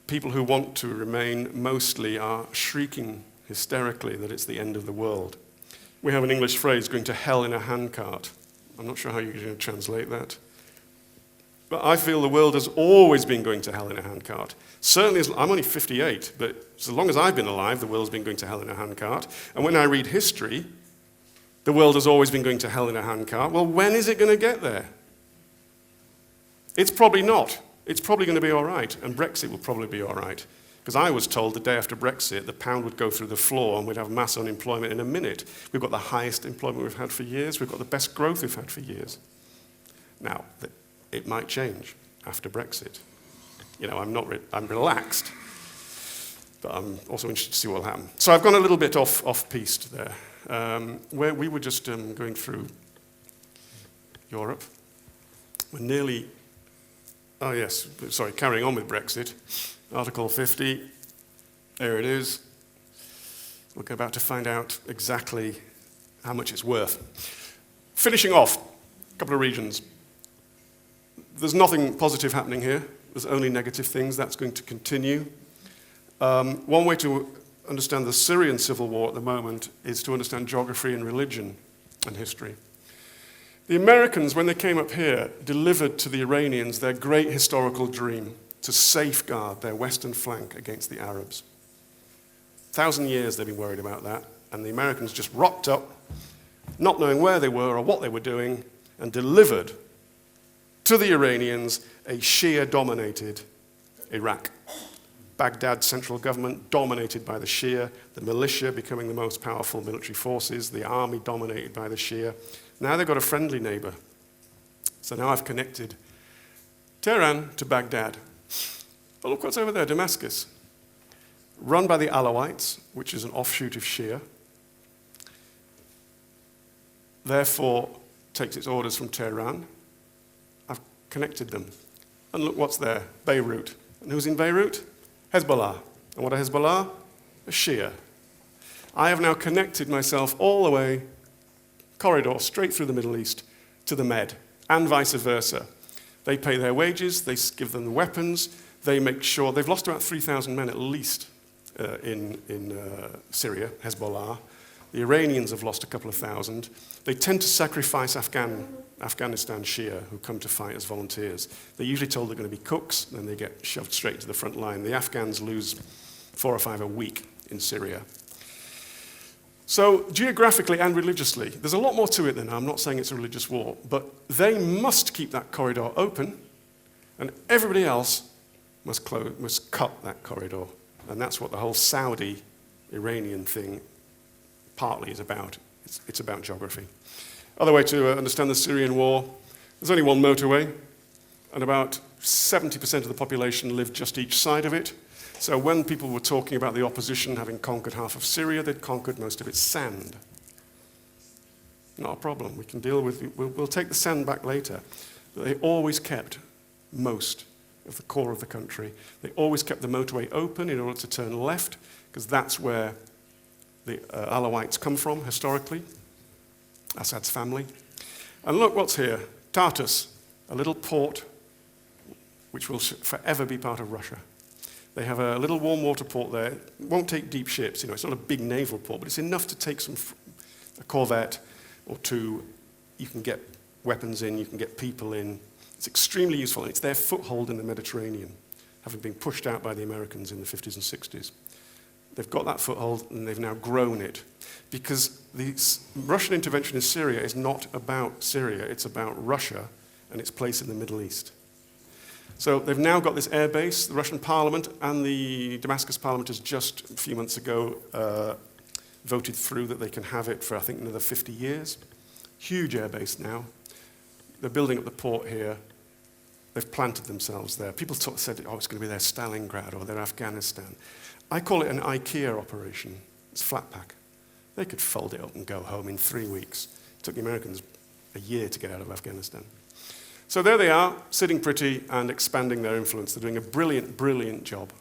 People who want to remain mostly are shrieking hysterically that it's the end of the world. We have an English phrase, going to hell in a handcart. I'm not sure how you're going to translate that. But I feel the world has always been going to hell in a handcart. Certainly, I'm only 58, but as long as I've been alive, the world's been going to hell in a handcart. And when I read history, the world has always been going to hell in a handcart. Well, when is it going to get there? It's probably not. It's probably going to be all right, and Brexit will probably be all right. Because I was told the day after Brexit, the pound would go through the floor and we'd have mass unemployment in a minute. We've got the highest employment we've had for years. We've got the best growth we've had for years. Now, it might change after Brexit. You know, I'm relaxed, but I'm also interested to see what will happen. So I've gone a little bit off-piste there, where we were just going through Europe. We're nearly, carrying on with Brexit. Article 50, there it is. We're about to find out exactly how much it's worth. Finishing off, a couple of regions. There's nothing positive happening here. There's only negative things. That's going to continue. One way to understand the Syrian civil war at the moment is to understand geography and religion and history. The Americans, when they came up here, delivered to the Iranians their great historical dream to safeguard their western flank against the Arabs. 1,000 years they've been worried about that, and the Americans just rocked up, not knowing where they were or what they were doing, and delivered to the Iranians a Shia-dominated Iraq. Baghdad central government dominated by the Shia, the militia becoming the most powerful military forces, the army dominated by the Shia. Now they've got a friendly neighbor. So now I've connected Tehran to Baghdad. But look what's over there, Damascus. Run by the Alawites, which is an offshoot of Shia. Therefore, takes its orders from Tehran. I've connected them. And look what's there, Beirut. And who's in Beirut? Hezbollah. And what are Hezbollah? A Shia. I have now connected myself all the way, corridor, straight through the Middle East, to the Med, and vice versa. They pay their wages, they give them the weapons, they make sure, they've lost about 3,000 men at least in Syria, Hezbollah. The Iranians have lost a couple of thousand. They tend to sacrifice Afghanistan Shia who come to fight as volunteers. They're usually told they're going to be cooks, then they get shoved straight to the front line. The Afghans lose 4 or 5 a week in Syria. So geographically and religiously, there's a lot more to it than I'm not saying it's a religious war, but they must keep that corridor open, and everybody else must cut that corridor. And that's what the whole Saudi-Iranian thing partly is about. It's about geography. Other way to understand the Syrian war, there's only one motorway, and about 70% of the population live just each side of it. So when people were talking about the opposition having conquered half of Syria, they'd conquered most of its sand. Not a problem. We can deal with it. We'll take the sand back later. But they always kept most of the core of the country. They always kept the motorway open in order to turn left, because that's where the Alawites come from historically, Assad's family. And look what's here. Tartus, a little port which will forever be part of Russia. They have a little warm water port there. It won't take deep ships. It's not a big naval port, but it's enough to take a corvette or two. You can get weapons in, you can get people in. It's extremely useful, and it's their foothold in the Mediterranean, having been pushed out by the Americans in the 50s and 60s. They've got that foothold, and they've now grown it. Because the Russian intervention in Syria is not about Syria, it's about Russia and its place in the Middle East. So they've now got this air base. The Russian parliament and the Damascus parliament has just, a few months ago, voted through that they can have it for, I think, another 50 years. Huge airbase now. They're building up the port here. They've planted themselves there. People said, oh, it's going to be their Stalingrad or their Afghanistan. I call it an IKEA operation. It's flat pack. They could fold it up and go home in 3 weeks. It took the Americans a year to get out of Afghanistan. So there they are, sitting pretty and expanding their influence. They're doing a brilliant, brilliant job.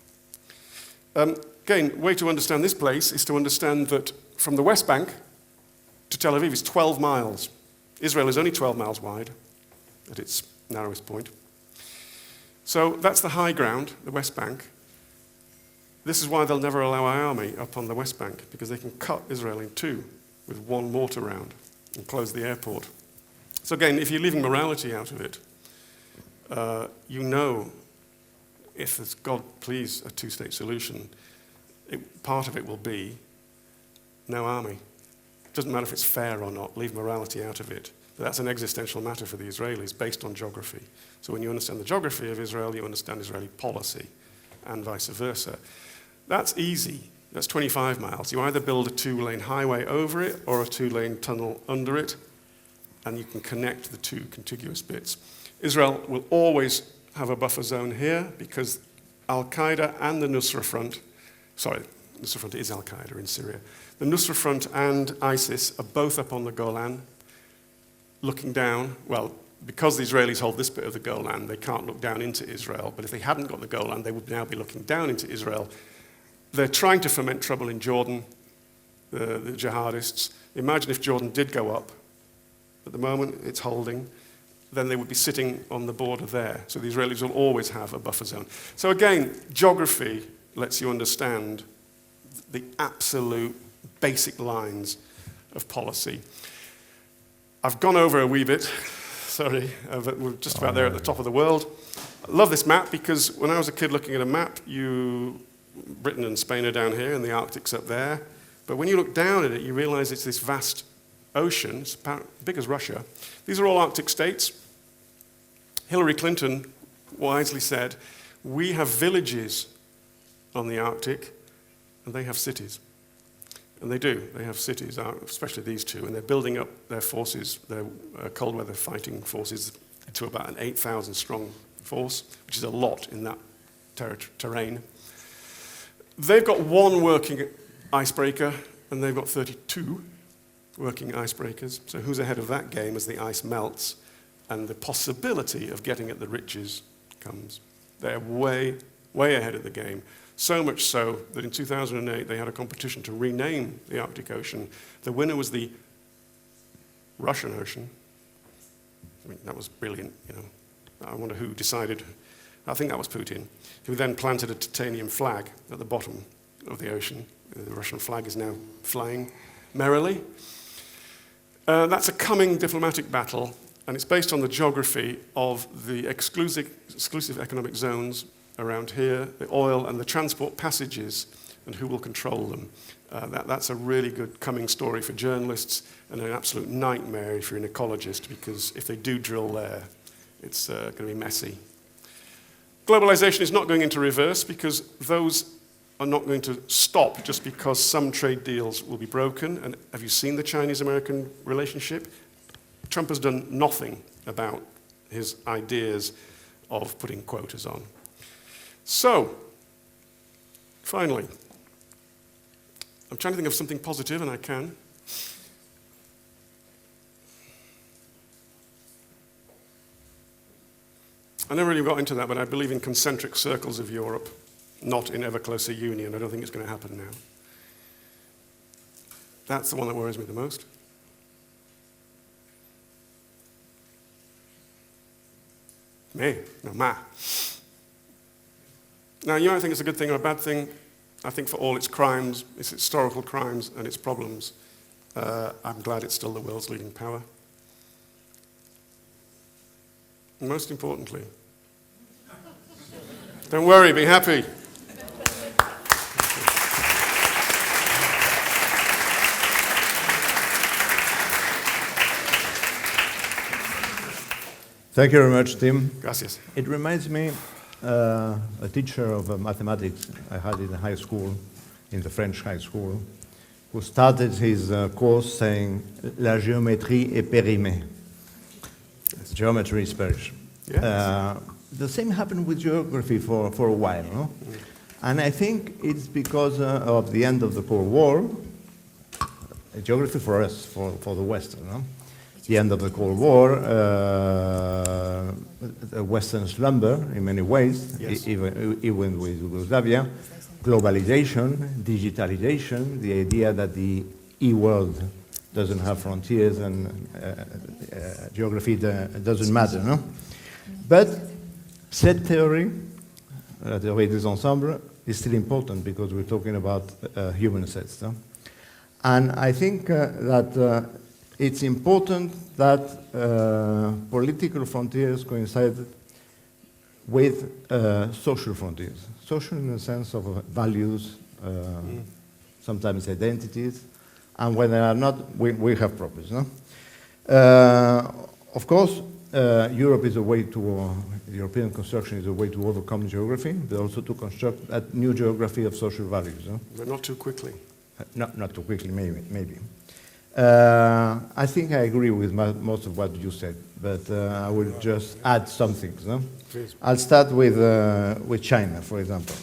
Again, way to understand this place is to understand that from the West Bank to Tel Aviv is 12 miles. Israel is only 12 miles wide at its narrowest point. So that's the high ground, the West Bank. This is why they'll never allow our army up on the West Bank, because they can cut Israel in two with one mortar round and close the airport. So again, if you're leaving morality out of it, you know, if there's, God please, a two-state solution, part of it will be no army. It doesn't matter if it's fair or not, leave morality out of it. But that's an existential matter for the Israelis based on geography. So when you understand the geography of Israel, you understand Israeli policy and vice versa. That's easy. That's 25 miles. You either build a two-lane highway over it or a two-lane tunnel under it, and you can connect the two contiguous bits. Israel will always have a buffer zone here because Al-Qaeda and the Nusra Front, sorry, Nusra Front is Al-Qaeda in Syria. The Nusra Front and ISIS are both up on the Golan, looking down. Well, because the Israelis hold this bit of the Golan, they can't look down into Israel, but if they hadn't got the Golan, they would now be looking down into Israel. They're trying to foment trouble in Jordan, the jihadists. Imagine if Jordan did go up. At the moment, it's holding. Then they would be sitting on the border there. So the Israelis will always have a buffer zone. So again, geography lets you understand the absolute basic lines of policy. I've gone over a wee bit, sorry, but we're just about there at the top of the world. I love this map because when I was a kid looking at a map, Britain and Spain are down here and the Arctic's up there. But when you look down at it, you realize it's this vast ocean. It's about big as Russia. These are all Arctic states. Hillary Clinton wisely said, we have villages on the Arctic and they have cities. And they do. They have cities, especially these two, and they're building up their forces, their cold weather fighting forces, to about an 8,000 strong force, which is a lot in that terrain. They've got one working icebreaker, and they've got 32 working icebreakers. So who's ahead of that game as the ice melts and the possibility of getting at the riches comes? They're way, way ahead of the game. So much so that in 2008 they had a competition to rename the Arctic Ocean. The winner was the Russian Ocean. I mean, that was brilliant, you know. I wonder who decided. I think that was Putin, who then planted a titanium flag at the bottom of the ocean. The Russian flag is now flying merrily. That's a coming diplomatic battle, and it's based on the geography of the exclusive economic zones around here, the oil and the transport passages, and who will control them. That's a really good coming story for journalists, and an absolute nightmare if you're an ecologist, because if they do drill there, it's going to be messy. Globalization is not going into reverse, because those are not going to stop just because some trade deals will be broken. And have you seen the Chinese-American relationship? Trump has done nothing about his ideas of putting quotas on. So, finally, I'm trying to think of something positive, and I can. I never really got into that, but I believe in concentric circles of Europe, not in ever closer union. I don't think it's going to happen now. That's the one that worries me the most. Ma. Now, you might think it's a good thing or a bad thing. I think for all its crimes, its historical crimes and its problems, I'm glad it's still the world's leading power. And most importantly, don't worry, be happy. Thank you very much, Tim. Gracias. It reminds me a teacher of mathematics I had in high school, in the French high school, who started his course saying, "La géométrie est périmée." Geometry is perish. Yes. The same happened with geography for a while, no? And I think it's because of the end of the Cold War, geography for us, for the West, no? The end of the Cold War, the Western slumber in many ways, Yes. even with Yugoslavia, globalization, digitalization, the idea that the e-world doesn't have frontiers and geography doesn't matter, no? But set theory, la théorie des ensembles, is still important because we're talking about human sets. No? And I think that it's important that political frontiers coincide with social frontiers. Social in the sense of values, sometimes identities, and when they are not, we have problems. No? Of course, Europe is a way to, European construction is a way to overcome geography, but also to construct a new geography of social values. No? But not too quickly. Not too quickly, maybe. I think I agree with most of what you said, but I will just add some things. No? Please. I'll start with China, for example.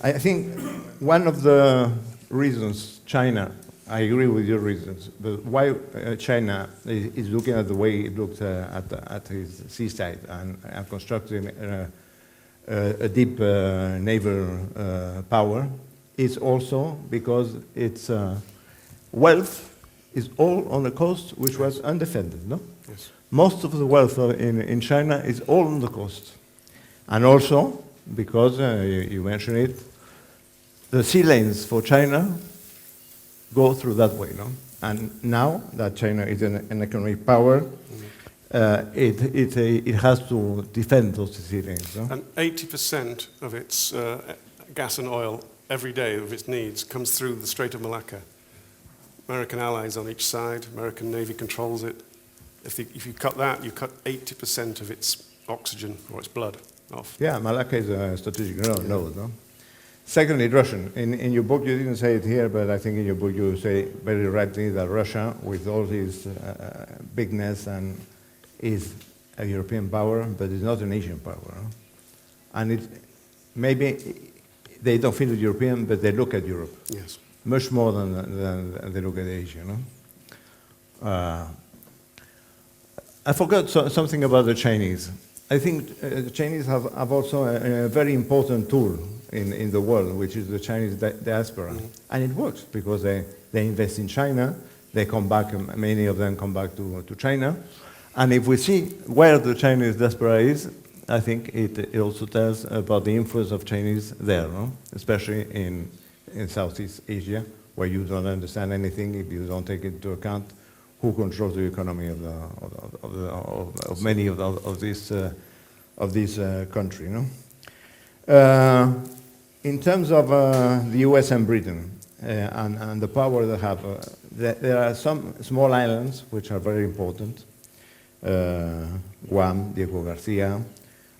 I think one of the reasons China, I agree with your reasons, but why China is looking at the way it looked at his seaside and constructing a deep naval power is also because its wealth is all on a coast which was undefended. No? Yes. Most of the wealth in China is all on the coast. And also, because you mentioned it, the sea lanes for China go through that way. No? And now that China is an economic power, it has to defend those sea lanes. No? And 80% of its gas and oil every day of its needs comes through the Strait of Malacca. American allies on each side, American Navy controls it. If you cut that, you cut 80% of its oxygen or its blood off. Yeah, Malacca is a strategic node. No? Secondly, Russian. In your book, you didn't say it here, but I think in your book you say very rightly that Russia, with all its bigness, and is a European power, but it's not an Asian power. No? And maybe they don't feel European, but they look at Europe. Yes. Much more than they look at Asia. No? I forgot something about the Chinese. I think the Chinese have also a very important tool in the world, which is the Chinese diaspora. Mm-hmm. And it works because they invest in China, they come back, many of them come back to China. And if we see where the Chinese diaspora is, I think it also tells about the influence of Chinese there, no? Especially in Southeast Asia, where you don't understand anything if you don't take into account who controls the economy of many of these countries. No? In terms of the US and Britain and the power they have, there are some small islands which are very important. Guam, Diego Garcia,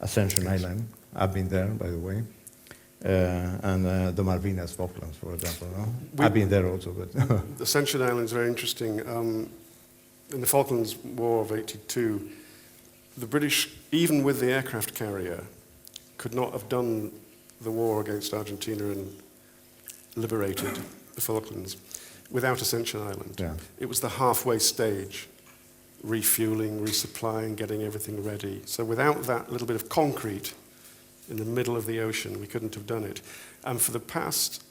Ascension Island. I've been there, by the way. And the Malvinas, Falklands, for example. No? I've been there also. But the Ascension Island is very interesting. In the Falklands War of '82, the British, even with the aircraft carrier, could not have done the war against Argentina and liberated the Falklands without Ascension Island. Yeah. It was the halfway stage, refueling, resupplying, getting everything ready. So without that little bit of concrete in the middle of the ocean, we couldn't have done it. And for the past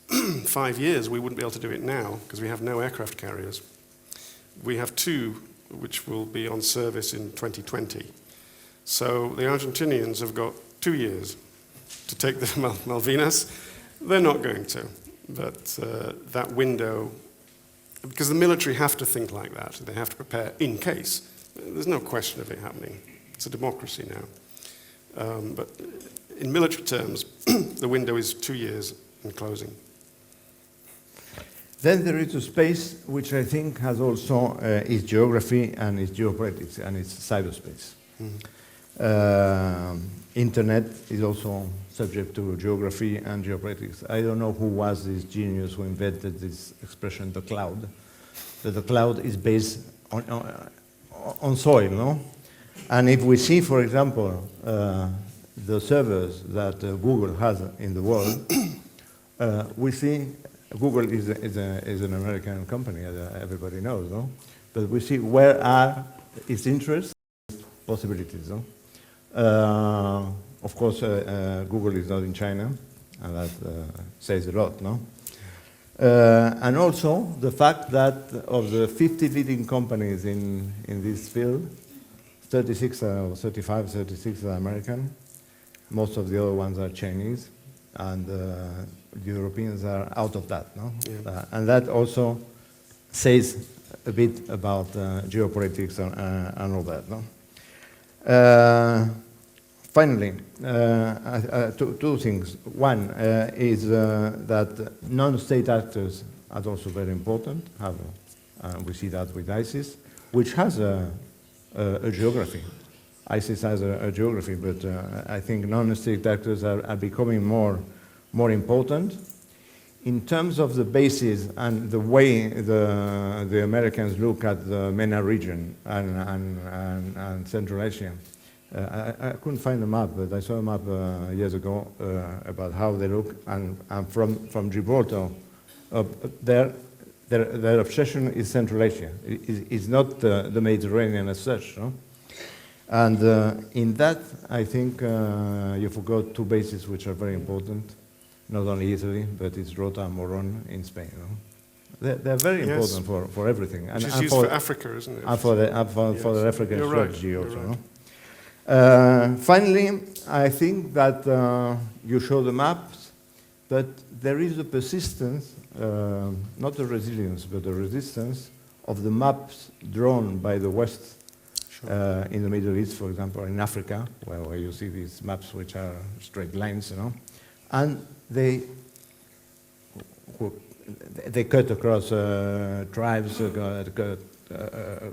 5 years, we wouldn't be able to do it now because we have no aircraft carriers. We have 2, which will be on service in 2020. So the Argentinians have got 2 years to take the Malvinas. They're not going to, but that window, because the military have to think like that. They have to prepare in case. There's no question of it happening. It's a democracy now. But in military terms, the window is 2 years in closing. Then there is a space which I think has also its geography and its geopolitics and its cyberspace. Internet is also subject to geography and geopolitics. I don't know who was this genius who invented this expression, the cloud. That the cloud is based on soil, no? And if we see, for example, the servers that Google has in the world, we see Google is an American company, as everybody knows, no? But we see where are its interests, possibilities, no? Of course, Google is not in China, and that says a lot, no? And also the fact that of the 50 leading companies in this field, 36 or 35, 36 are American. Most of the other ones are Chinese, and the Europeans are out of that, no? Yeah. And that also says a bit about geopolitics and all that, no? Finally, two things. One is that non-state actors are also very important. We see that with ISIS, which has a geography. ISIS has a geography, but I think non-state actors are becoming more important. In terms of the basis and the way the Americans look at the MENA region and Central Asia, I couldn't find a map, but I saw a map years ago about how they look, and from Gibraltar, their obsession is Central Asia. It's not the Mediterranean as such, no? And in that, I think you forgot two bases which are very important, not only Italy, but it's Rota and Moron in Spain, no? They're very important for everything. Which is used for Africa, isn't it? And for the African strategy also, right. no? Finally, I think that you show the maps, but there is a persistence, not a resilience, but a resistance of the maps drawn by the West in the Middle East, for example, in Africa, where you see these maps which are straight lines, you know, and they cut across tribes, cut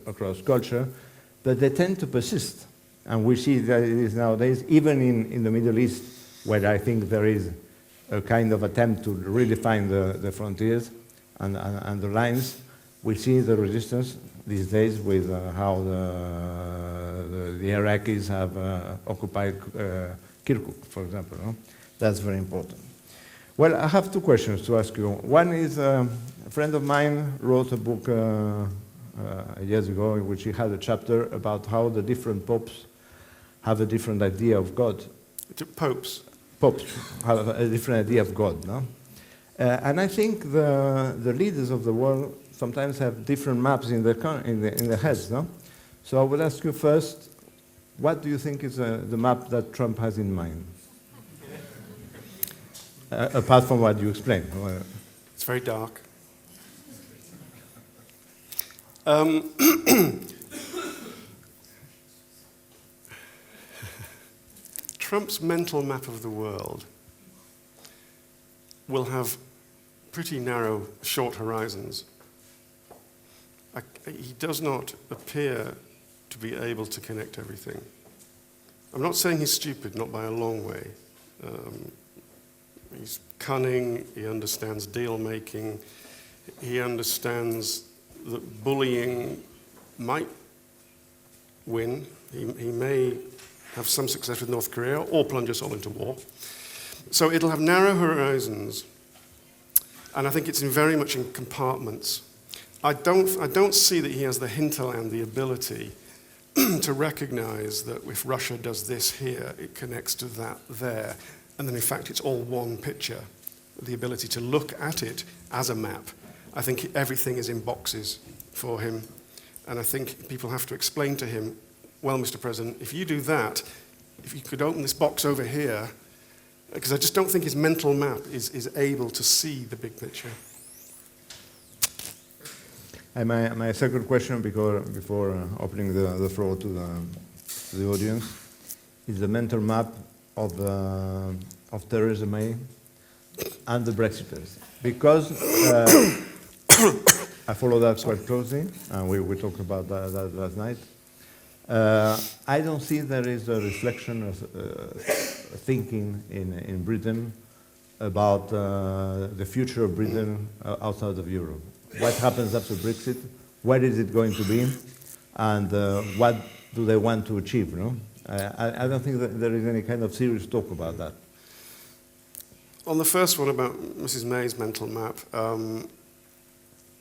across culture, but they tend to persist. And we see that it is nowadays, even in the Middle East, where I think there is a kind of attempt to redefine the frontiers and the lines, we see the resistance these days with how the Iraqis have occupied Kirkuk, for example. No? That's very important. Well, I have two questions to ask you. One is a friend of mine wrote a book years ago in which he had a chapter about how the different popes have a different idea of God. Popes have a different idea of God, no? And I think the leaders of the world sometimes have different maps in their heads, no? So I will ask you first, what do you think is the map that Trump has in mind? Apart from what you explained. It's very dark. Trump's mental map of the world will have pretty narrow, short horizons. He does not appear to be able to connect everything. I'm not saying he's stupid, not by a long way. He's cunning, he understands deal-making, he understands that bullying might win. He may have some success with North Korea or plunge us all into war. So it'll have narrow horizons, and I think it's very much in compartments. I don't see that he has the hinterland, the ability to recognize that if Russia does this here, it connects to that there, and then in fact it's all one picture. The ability to look at it as a map. I think everything is in boxes for him, and I think people have to explain to him, well, Mr. President, if you do that, if you could open this box over here, because I just don't think his mental map is able to see the big picture. And my second question, before opening the floor to the audience, is the mental map of Theresa May and the Brexiters. Because I follow that quite closely, and we talked about that last night. I don't see there is a reflection of thinking in Britain about the future of Britain outside of Europe. What happens after Brexit? Where is it going to be? And what do they want to achieve? No? I don't think that there is any kind of serious talk about that. On the first one about Mrs. May's mental map,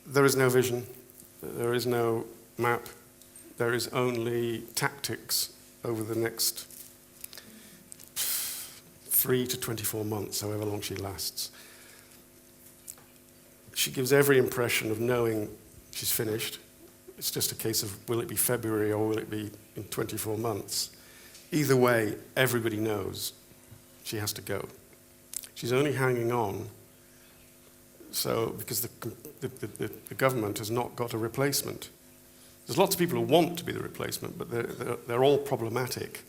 there is no vision, there is no map, there is only tactics over the next 3 to 24 months, however long she lasts. She gives every impression of knowing she's finished. It's just a case of will it be February or will it be in 24 months. Either way, everybody knows she has to go. She's only hanging on because the government has not got a replacement. There's lots of people who want to be the replacement, but they're all problematic.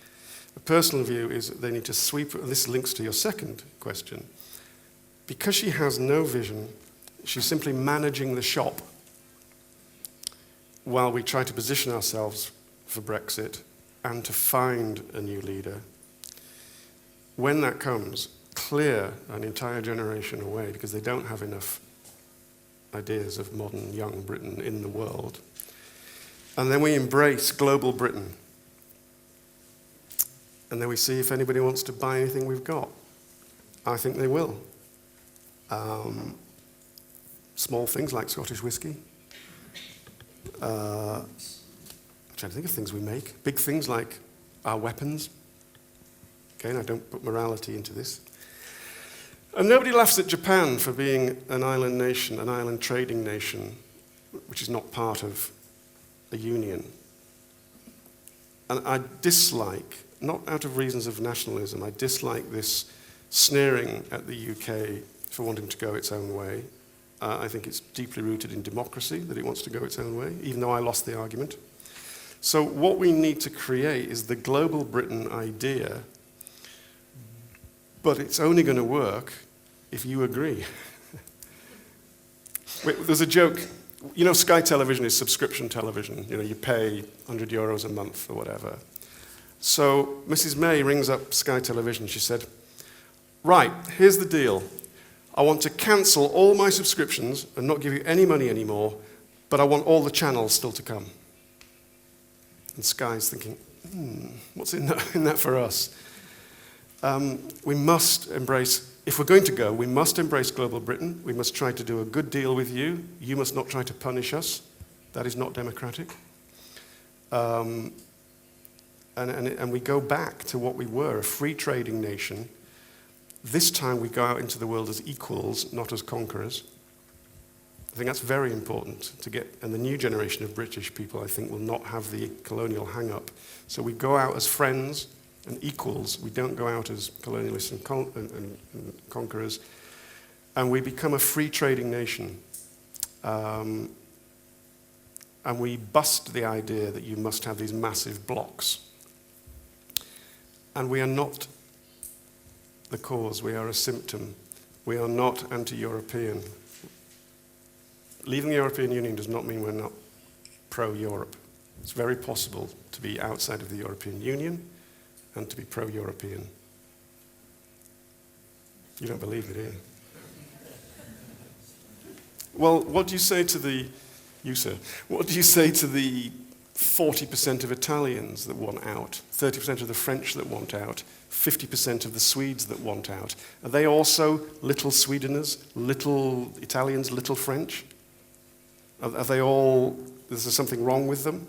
The personal view is that they need to sweep, and this links to your second question. Because she has no vision, she's simply managing the shop while we try to position ourselves for Brexit and to find a new leader. When that comes, clear an entire generation away because they don't have enough ideas of modern young Britain in the world. And then we embrace global Britain. And then we see if anybody wants to buy anything we've got. I think they will. Small things like Scottish whiskey. I'm trying to think of things we make. Big things like our weapons. Again, I don't put morality into this. And nobody laughs at Japan for being an island nation, an island trading nation, which is not part of a union. And I dislike, not out of reasons of nationalism, I dislike this sneering at the UK for wanting to go its own way. I think it's deeply rooted in democracy that it wants to go its own way, even though I lost the argument. So what we need to create is the global Britain idea, but it's only going to work if you agree. There's a joke. You know, Sky Television is subscription television. You know, you pay €100 a month or whatever. So Mrs. May rings up Sky Television. She said, right, here's the deal. I want to cancel all my subscriptions and not give you any money anymore, but I want all the channels still to come. And Sky's thinking, what's in that for us? We must embrace, if we're going to go, we must embrace global Britain. We must try to do a good deal with you. You must not try to punish us. That is not democratic. And we go back to what we were, a free trading nation. This time we go out into the world as equals, not as conquerors. I think that's very important to get, and the new generation of British people, I think, will not have the colonial hang-up. So we go out as friends and equals. We don't go out as colonialists and conquerors. And we become a free trading nation. And we bust the idea that you must have these massive blocks. And we are not the cause, we are a symptom. We are not anti-European. Leaving the European Union does not mean we're not pro-Europe. It's very possible to be outside of the European Union and to be pro-European. You don't believe me, do you? Well, what do you say to the 40% of Italians that want out, 30% of the French that want out, 50% of the Swedes that want out? Are they also little Swedeners, little Italians, little French? Are they all, is there something wrong with them?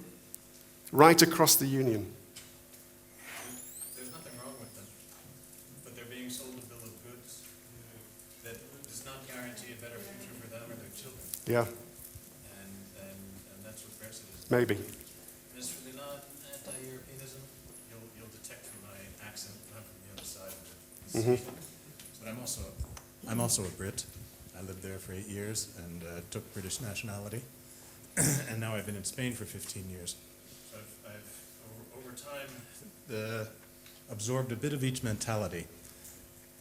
Right across the Union. There's nothing wrong with them, but they're being sold a bill of goods that does not guarantee a better future for them or their children. Yeah. And that's what Brexit is. Maybe. It's really not anti-Europeanism. You'll detect from my accent, I'm from the other side of the sea. But I'm also a Brit. I lived there for 8 years and took British nationality. And now I've been in Spain for 15 years. So I've over time, absorbed a bit of each mentality.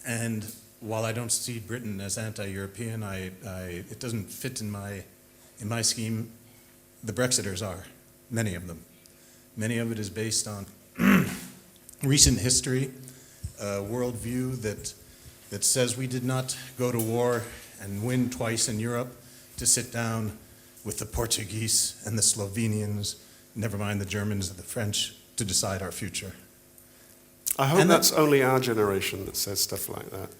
And while I don't see Britain as anti-European, it doesn't fit in my scheme. The Brexiters are, many of them. Many of it is based on recent history, a worldview that says we did not go to war and win twice in Europe to sit down with the Portuguese and the Slovenians, never mind the Germans and the French, to decide our future. I hope And that's only our generation that says stuff like that,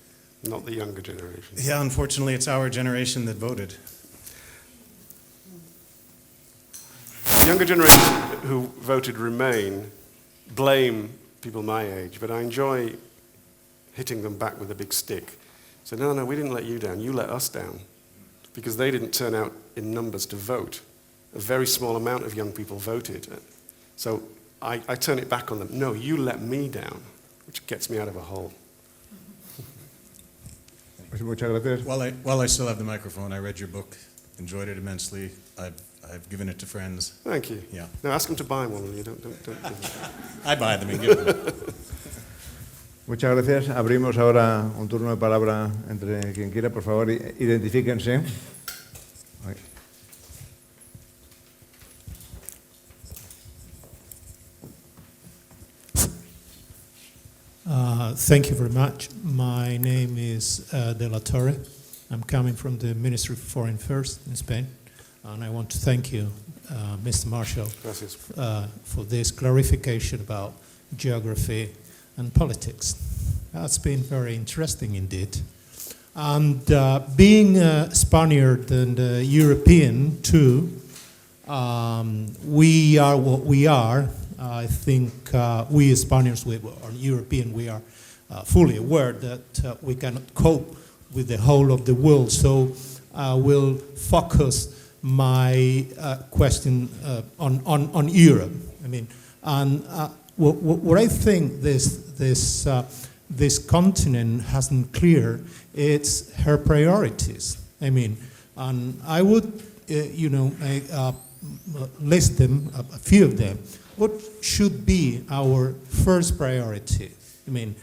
not the younger generation. Yeah, unfortunately, it's our generation that voted. The younger generation who voted Remain blame people my age, but I enjoy hitting them back with a big stick. So no, we didn't let you down, you let us down. Because they didn't turn out in numbers to vote. A very small amount of young people voted. So I turn it back on them. No, you let me down, which gets me out of a hole. Pues muchas gracias. While I still have the microphone, I read your book, enjoyed it immensely. I've given it to friends. Thank you. Yeah. Now ask them to buy one, will you? Don't give them. I buy them and give them. Muchas gracias. Abrimos ahora un turno de palabra entre quien quiera. Por favor, identifíquense. Ay. Thank you very much. My name is De La Torre. I'm coming from the Ministry of Foreign Affairs in Spain, and I want to thank you, Mr. Marshall, Gracias. for this clarification about geography and politics. That's been very interesting indeed. And being a Spaniard and a European too, we are what we are. I think we as Spaniards, or European, we are fully aware that we cannot cope with the whole of the world. So I will focus my question on Europe. I mean, and what I think this continent hasn't clear, it's her priorities. I mean, and I would, list them, a few of them. What should be our first priority? I mean,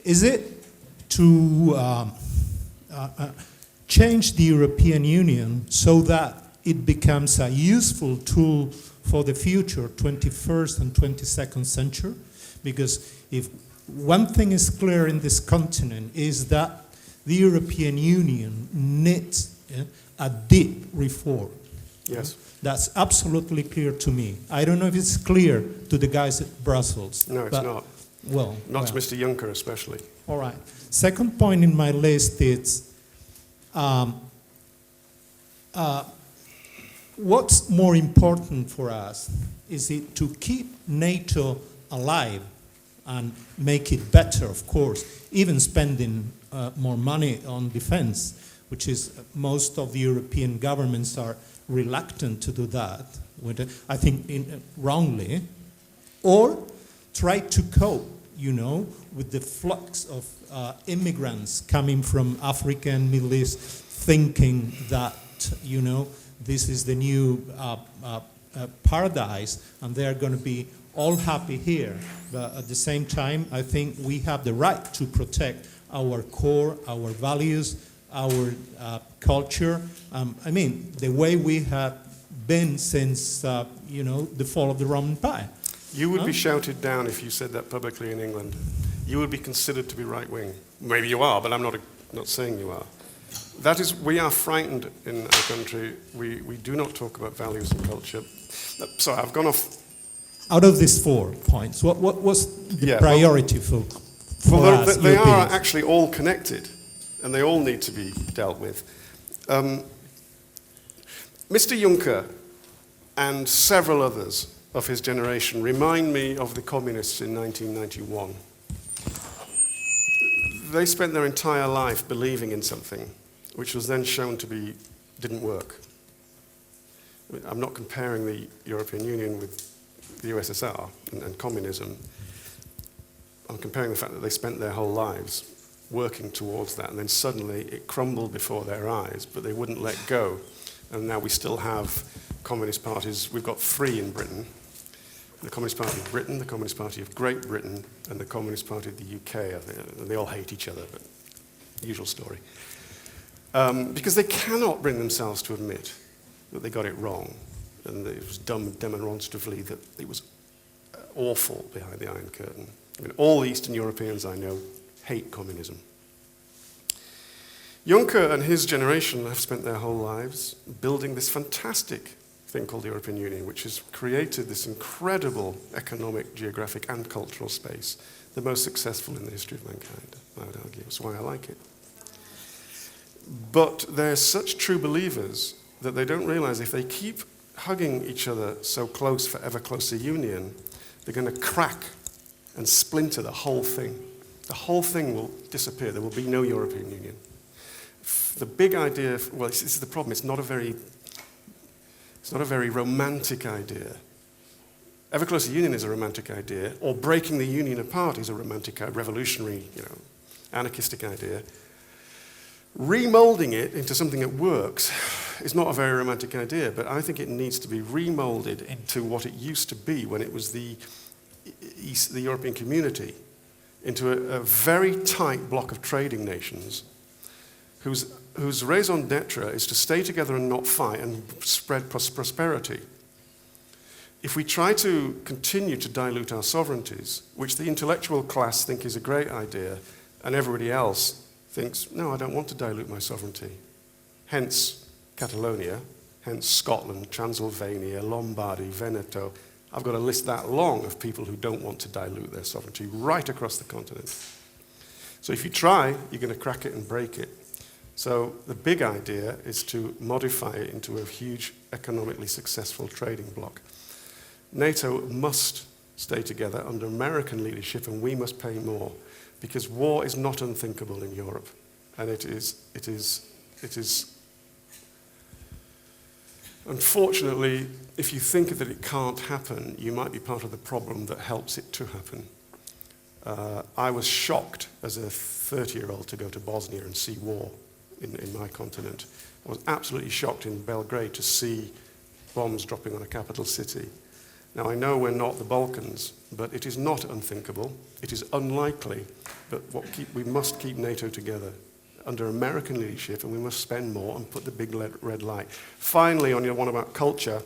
is it to change the European Union so that it becomes a useful tool for the future 21st and 22nd century? Because if one thing is clear in this continent is that the European Union needs a deep reform. Yes. That's absolutely clear to me. I don't know if it's clear to the guys at Brussels. No, it's not. Well, Not to Mr. Juncker especially. all right. Second point in my list is what's more important for us? Is it to keep NATO alive and make it better, of course, even spending more money on defense, which is most of the European governments are reluctant to do that, I think wrongly, or try to cope, with the flux of immigrants coming from Africa and Middle East, thinking that, this is the new paradise, and they're going to be all happy here. But at the same time, I think we have the right to protect our core, our values, our culture. The way we have been since, the fall of the Roman Empire. You would be shouted down if you said that publicly in England. You would be considered to be right-wing. Maybe you are, but I'm not saying you are. That is, we are frightened in our country. We do not talk about values and culture. Sorry, I've gone off. Out of these 4 points, what was the priority for us? They are actually all connected, and they all need to be dealt with. Mr. Juncker and several others of his generation remind me of the communists in 1991. They spent their entire life believing in something, which was then shown to didn't work. I'm not comparing the European Union with the USSR and communism. I'm comparing the fact that they spent their whole lives working towards that, and then suddenly it crumbled before their eyes, but they wouldn't let go. And now we still have communist parties. We've got 3 in Britain. The Communist Party of Britain, the Communist Party of Great Britain, and the Communist Party of the UK. I think they all hate each other, but usual story. Because they cannot bring themselves to admit that they got it wrong, and it was dumb and demonstratively that it was awful behind the Iron Curtain. I mean, all the Eastern Europeans I know hate communism. Juncker and his generation have spent their whole lives building this fantastic thing called the European Union, which has created this incredible economic, geographic, and cultural space, the most successful in the history of mankind, I would argue. That's why I like it. But they're such true believers that they don't realize if they keep hugging each other so close for ever closer union, they're going to crack and splinter the whole thing. The whole thing will disappear. There will be no European Union. The big idea, well, this is the problem, it's not a very romantic idea. Ever closer union is a romantic idea, or breaking the union apart is a romantic, revolutionary, anarchistic idea. Remolding it into something that works is not a very romantic idea, but I think it needs to be remolded into what it used to be when it was the European community, into a very tight block of trading nations whose raison d'etre is to stay together and not fight and spread prosperity. If we try to continue to dilute our sovereignties, which the intellectual class think is a great idea, and everybody else thinks, no, I don't want to dilute my sovereignty. Hence Catalonia, hence Scotland, Transylvania, Lombardy, Veneto. I've got a list that long of people who don't want to dilute their sovereignty right across the continent. So if you try, you're going to crack it and break it. So the big idea is to modify it into a huge economically successful trading bloc. NATO must stay together under American leadership, and we must pay more, because war is not unthinkable in Europe, and it is unfortunately, if you think that it can't happen, you might be part of the problem that helps it to happen. I was shocked as a 30-year-old to go to Bosnia and see war in my continent. I was absolutely shocked in Belgrade to see bombs dropping on a capital city. Now, I know we're not the Balkans, but it is not unthinkable. It is unlikely, but we must keep NATO together under American leadership, and we must spend more and put the big red light. Finally, on your one about culture,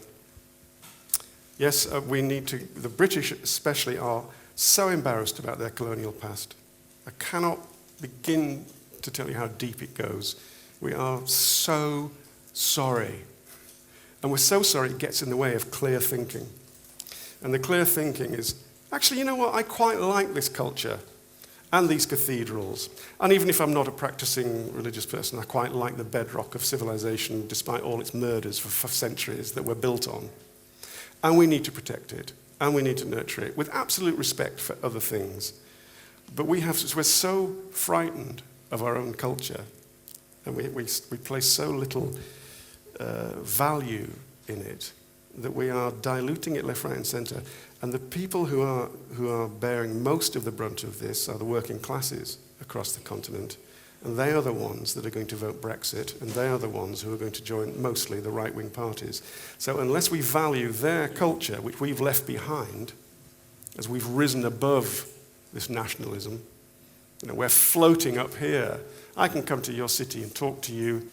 yes, we need to, the British especially are so embarrassed about their colonial past. I cannot begin to tell you how deep it goes. We are so sorry. And we're so sorry it gets in the way of clear thinking. And the clear thinking is, actually, you know what, I quite like this culture and these cathedrals. And even if I'm not a practicing religious person, I quite like the bedrock of civilization, despite all its murders for centuries that we're built on. And we need to protect it, and we need to nurture it with absolute respect for other things. But we're so frightened of our own culture, and we place so little value in it that we are diluting it left, right, and centre. And the people who are bearing most of the brunt of this are the working classes across the continent, and they are the ones that are going to vote Brexit, and they are the ones who are going to join mostly the right-wing parties. So unless we value their culture, which we've left behind, as we've risen above this nationalism, we're floating up here. I can come to your city and talk to you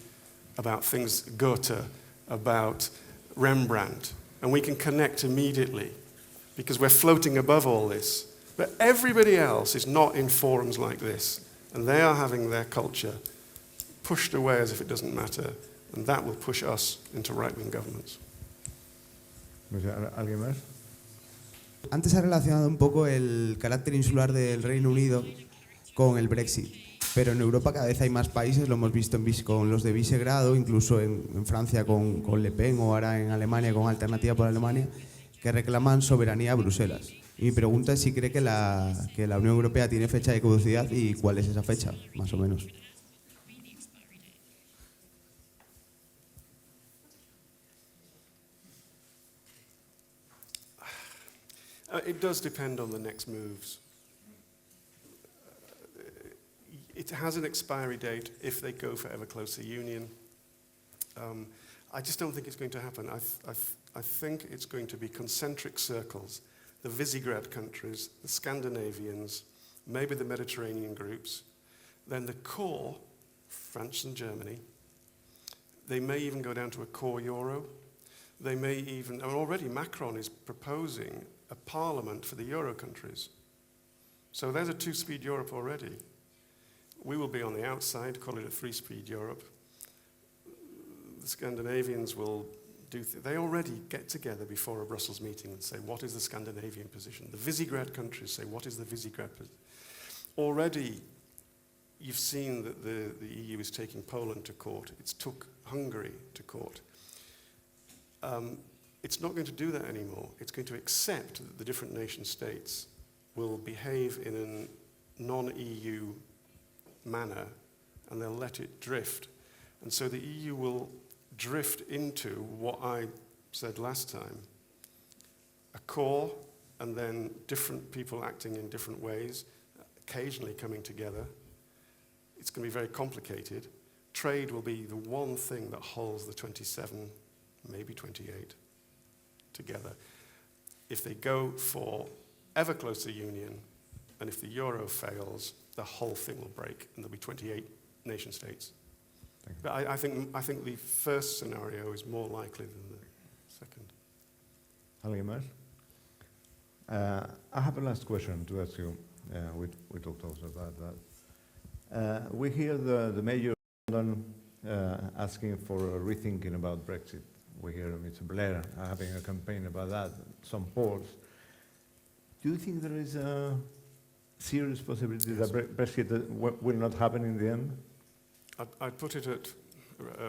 about things Goethe, about Rembrandt, and we can connect immediately because we're floating above all this. But everybody else is not in forums like this, and they are having their culture pushed away as if it doesn't matter, and that will push us into right-wing governments. ¿Alguien más? Antes ha relacionado un poco el carácter insular del Reino Unido con el Brexit, pero en Europa cada vez hay más países, lo hemos visto con los de Visegrado, incluso en Francia con Le Pen o ahora en Alemania con Alternativa por Alemania, que reclaman soberanía a Bruselas. Y mi pregunta es si cree que la Unión Europea tiene fecha de caducidad y cuál es esa fecha, más o menos. It does depend on the next moves. It has an expiry date if they go for ever closer union. I just don't think it's going to happen. I think it's going to be concentric circles. The Visegrad countries, the Scandinavians, maybe the Mediterranean groups, then the core, France and Germany. They may even go down to a core euro. They may even, already Macron is proposing a parliament for the Euro countries. So there's a two-speed Europe already. We will be on the outside, call it a three-speed Europe. The Scandinavians will they already get together before a Brussels meeting and say, what is the Scandinavian position? The Visegrad countries say, what is the Visegrad position? Already, you've seen that the EU is taking Poland to court. It's took Hungary to court. It's not going to do that anymore. It's going to accept that the different nation states will behave in a non-EU manner, and they'll let it drift. And so the EU will drift into what I said last time, a core, and then different people acting in different ways, occasionally coming together. It's going to be very complicated. Trade will be the one thing that holds the 27, maybe 28, together. If they go for ever closer union, and if the euro fails, the whole thing will break, and there'll be 28 nation states. But I think the first scenario is more likely than the second. Alguien más? I have a last question to ask you. We talked also about that. We hear the mayor of London asking for a rethinking about Brexit. We hear Mr. Blair having a campaign about that, some polls. Do you think there is a serious possibility that Brexit will not happen in the end? I'd put it at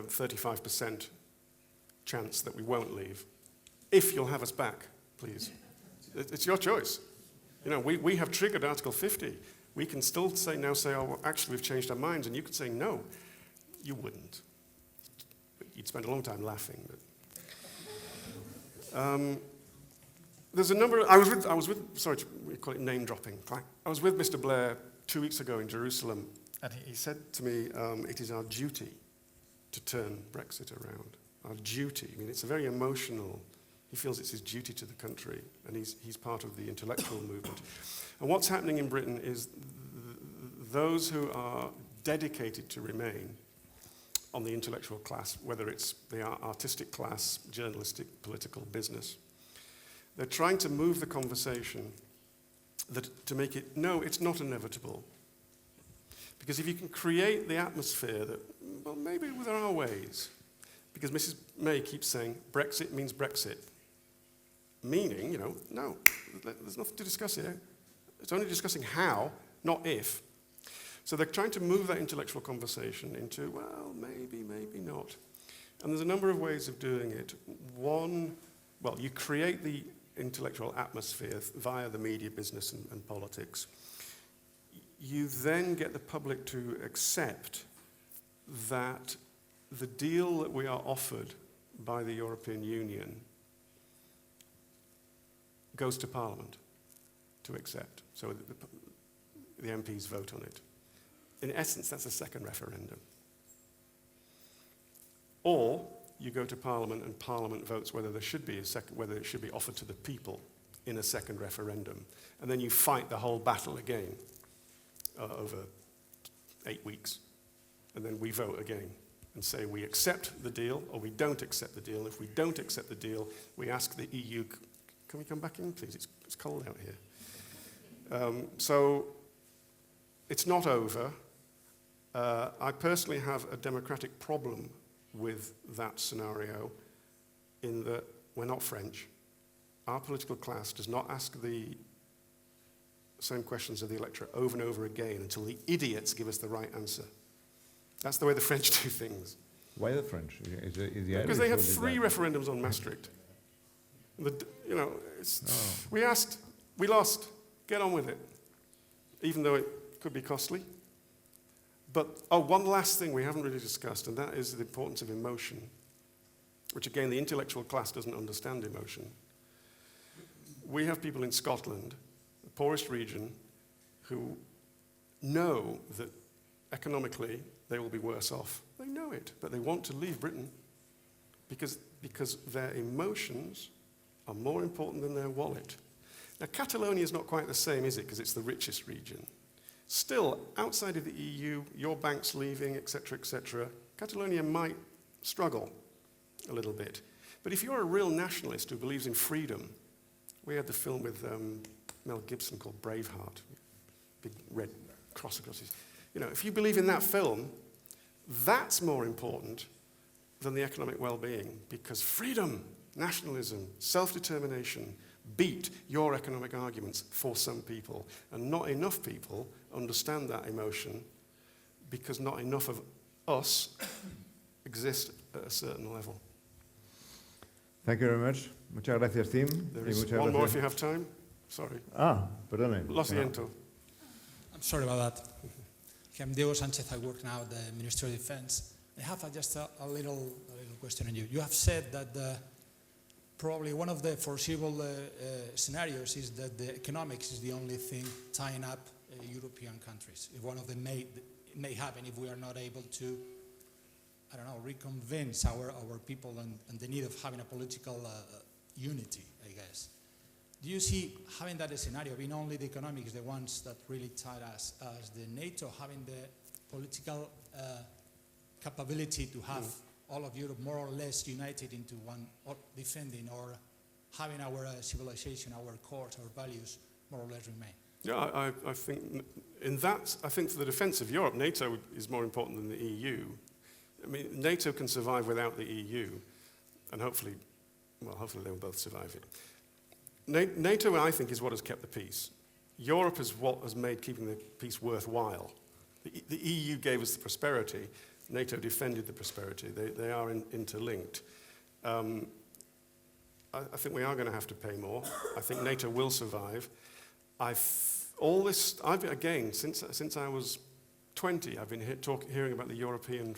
35% chance that we won't leave. If you'll have us back, please. It's your choice. You know, we have triggered Article 50. We can still say, oh, well, actually, we've changed our minds, and you could say no. You wouldn't. But you'd spend a long time laughing. But, there's a number. I was with. Sorry, we call it name dropping. I was with Mr. Blair 2 weeks ago in Jerusalem, and he said to me, "It is our duty to turn Brexit around. Our duty." I mean, it's a very emotional. He feels it's his duty to the country, and he's part of the intellectual movement. And what's happening in Britain is those who are dedicated to remain on the intellectual class, whether it's the artistic class, journalistic, political, business, they're trying to move the conversation to make it, no, it's not inevitable. Because if you can create the atmosphere that, well, maybe there are ways. Because Mrs. May keeps saying, Brexit means Brexit. Meaning, you know, no, there's nothing to discuss here. It's only discussing how, not if. So they're trying to move that intellectual conversation into, well, maybe, maybe not. And there's a number of ways of doing it. One, well, you create the intellectual atmosphere via the media business and politics. You then get the public to accept that the deal that we are offered by the European Union goes to Parliament to accept. So the MPs vote on it. In essence, that's a second referendum. Or you go to Parliament and Parliament votes whether there should be whether it should be offered to the people in a second referendum. And then you fight the whole battle again over 8 weeks. And then we vote again and say we accept the deal or we don't accept the deal. If we don't accept the deal, we ask the EU, can we come back in, please? It's cold out here. So it's not over. I personally have a democratic problem with that scenario in that we're not French. Our political class does not ask the same questions of the electorate over and over again until the idiots give us the right answer. That's the way the French do things. Why the French? Because they had 3 referendums on Maastricht. We asked, we lost, get on with it, even though it could be costly. But, one last thing we haven't really discussed, and that is the importance of emotion, which again, the intellectual class doesn't understand emotion. We have people in Scotland, the poorest region, who know that economically they will be worse off. They know it, but they want to leave Britain because their emotions are more important than their wallet. Now, Catalonia is not quite the same, is it? Because it's the richest region. Still, outside of the EU, your bank's leaving, etc., Catalonia might struggle a little bit. But if you're a real nationalist who believes in freedom, We had the film with Mel Gibson called Braveheart, big red cross across his. You know, if you believe in that film, that's more important than the economic well-being, because freedom, nationalism, self-determination beat your economic arguments for some people. And not enough people understand that emotion because not enough of us exist at a certain level. Thank you very much. Muchas gracias, Tim. There Y is muchas one more gracias. if you have time. Sorry. Perdone. Lo siento. I'm sorry about that. I'm Diego Sanchez. I work now at the Ministry of Defense. I have just a little question on you. You have said that probably one of the foreseeable scenarios is that the economics is the only thing tying up European countries. If one of them may happen if we are not able to, I don't know, reconvince our people and the need of having a political unity, I guess. Do you see having that scenario, being only the economics, the ones that really tie us, as the NATO having the political capability to have all of Europe more or less united into one, or defending or having our civilization, our core, our values more or less remain? Yeah, I think in that, I think for the defense of Europe, NATO is more important than the EU. I mean, NATO can survive without the EU, and hopefully they'll both survive it. NATO, I think, is what has kept the peace. Europe is what has made keeping the peace worthwhile. The EU gave us the prosperity. NATO defended the prosperity. They are interlinked. I think we are going to have to pay more. I think NATO will survive. Again, since I was 20, I've been hearing about the European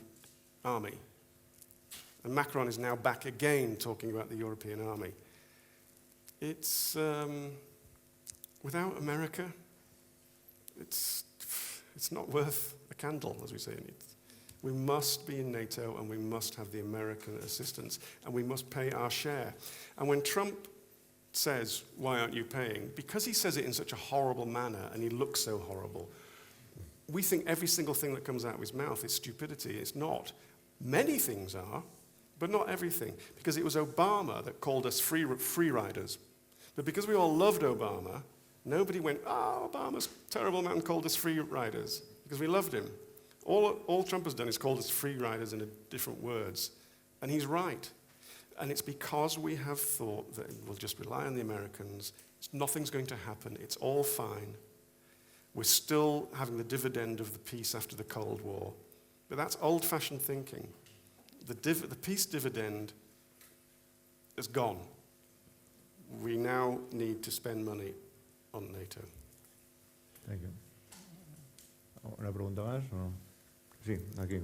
army. And Macron is now back again talking about the European army. It's, without America, it's not worth a candle, as we say in it. We must be in NATO and we must have the American assistance and we must pay our share. And when Trump says, why aren't you paying? Because he says it in such a horrible manner and he looks so horrible, we think every single thing that comes out of his mouth is stupidity. It's not. Many things are, but not everything. Because it was Obama that called us free riders. But because we all loved Obama, nobody went, Obama's a terrible man, called us free riders. Because we loved him. All Trump has done is called us free riders in different words. And he's right. And it's because we have thought that we'll just rely on the Americans. Nothing's going to happen. It's all fine. We're still having the dividend of the peace after the Cold War. But that's old-fashioned thinking. The peace dividend is gone. We now need to spend money on NATO. Thank you. ¿Una pregunta más? ¿O? Sí, aquí.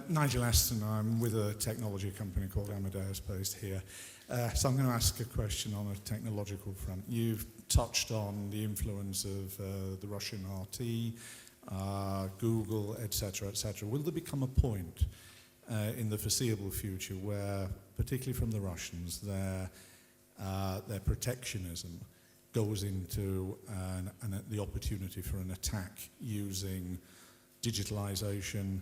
Nigel Aston, I'm with a technology company called Amadeus based here. So I'm going to ask a question on a technological front. You've touched on the influence of the Russian RT, Google, etc., etc. Will there become a point in the foreseeable future where, particularly from the Russians, their protectionism goes into the opportunity for an attack using digitalization,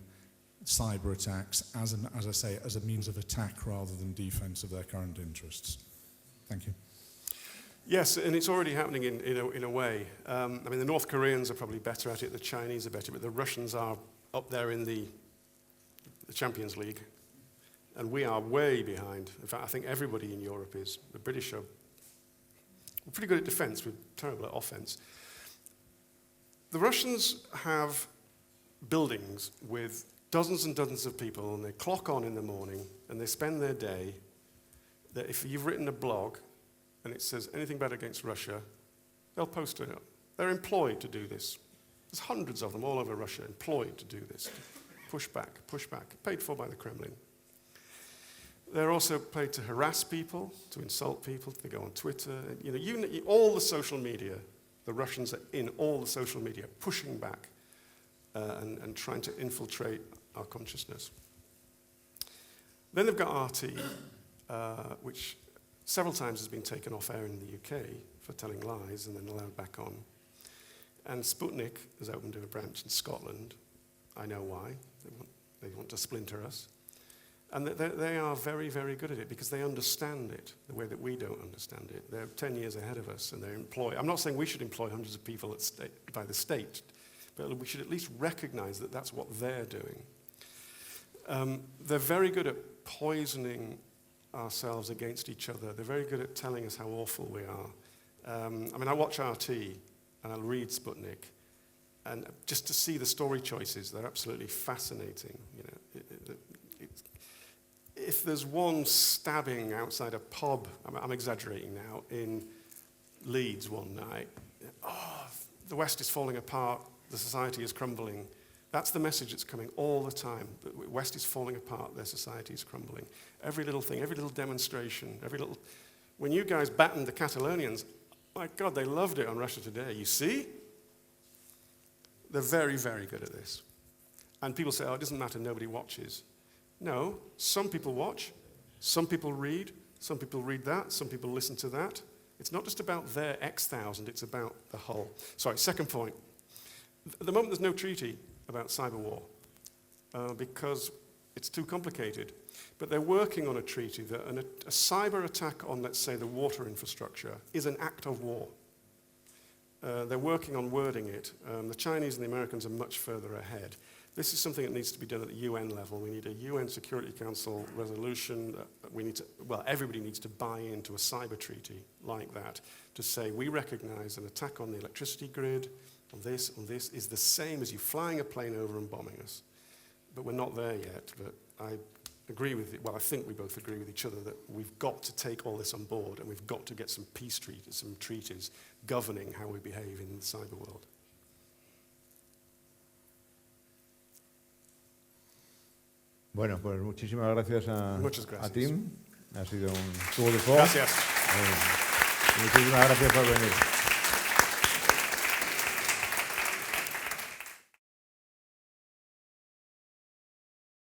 cyber attacks, as I say, as a means of attack rather than defense of their current interests? Thank you. Yes, and it's already happening in a way. I mean, the North Koreans are probably better at it, the Chinese are better, but the Russians are up there in the Champions League, and we are way behind. In fact, I think everybody in Europe is. The British are pretty good at defense, we're terrible at offense. The Russians have buildings with dozens and dozens of people, and they clock on in the morning, and they spend their day, that if you've written a blog, and it says anything bad against Russia, they'll post it up. They're employed to do this. There's hundreds of them all over Russia employed to do this. Push back, paid for by the Kremlin. They're also paid to harass people, to insult people. They go on Twitter. All the social media, the Russians are in all the social media, pushing back and trying to infiltrate our consciousness. Then they've got RT, which several times has been taken off air in the UK for telling lies and then allowed back on. And Sputnik has opened a branch in Scotland. I know why. They want to splinter us. And they are very, very good at it because they understand it the way that we don't understand it. They're 10 years ahead of us, and they employ. I'm not saying we should employ hundreds of people by the state, but we should at least recognize that that's what they're doing. They're very good at poisoning ourselves against each other. They're very good at telling us how awful we are. I mean, I watch RT and I read Sputnik, and just to see the story choices, they're absolutely fascinating. You know, if there's one stabbing outside a pub, I'm exaggerating now, in Leeds one night, oh, the West is falling apart, the society is crumbling. That's the message that's coming all the time. The West is falling apart, their society is crumbling. Every little thing, every little demonstration, when you guys battened the Catalonians, my God, they loved it on Russia Today. You see? They're very, very good at this. And people say, oh, it doesn't matter, nobody watches. No, some people watch, some people read that, some people listen to that. It's not just about their X thousand, it's about the whole. Sorry, second point. At the moment, there's no treaty about cyber war because it's too complicated. But they're working on a treaty that a cyber attack on, let's say, the water infrastructure is an act of war. They're working on wording it. The Chinese and the Americans are much further ahead. This is something that needs to be done at the UN level. We need a UN Security Council resolution. Everybody needs to buy into a cyber treaty like that to say we recognize an attack on the electricity grid, on this, is the same as you flying a plane over and bombing us. But we're not there yet. But I agree with it. Well, I think we both agree with each other that we've got to take all this on board and we've got to get some peace treaties, some treaties governing how we behave in the cyber world. Bueno, pues muchísimas gracias a Tim. Ha sido un tour de force. Gracias. Muchísimas gracias por venir.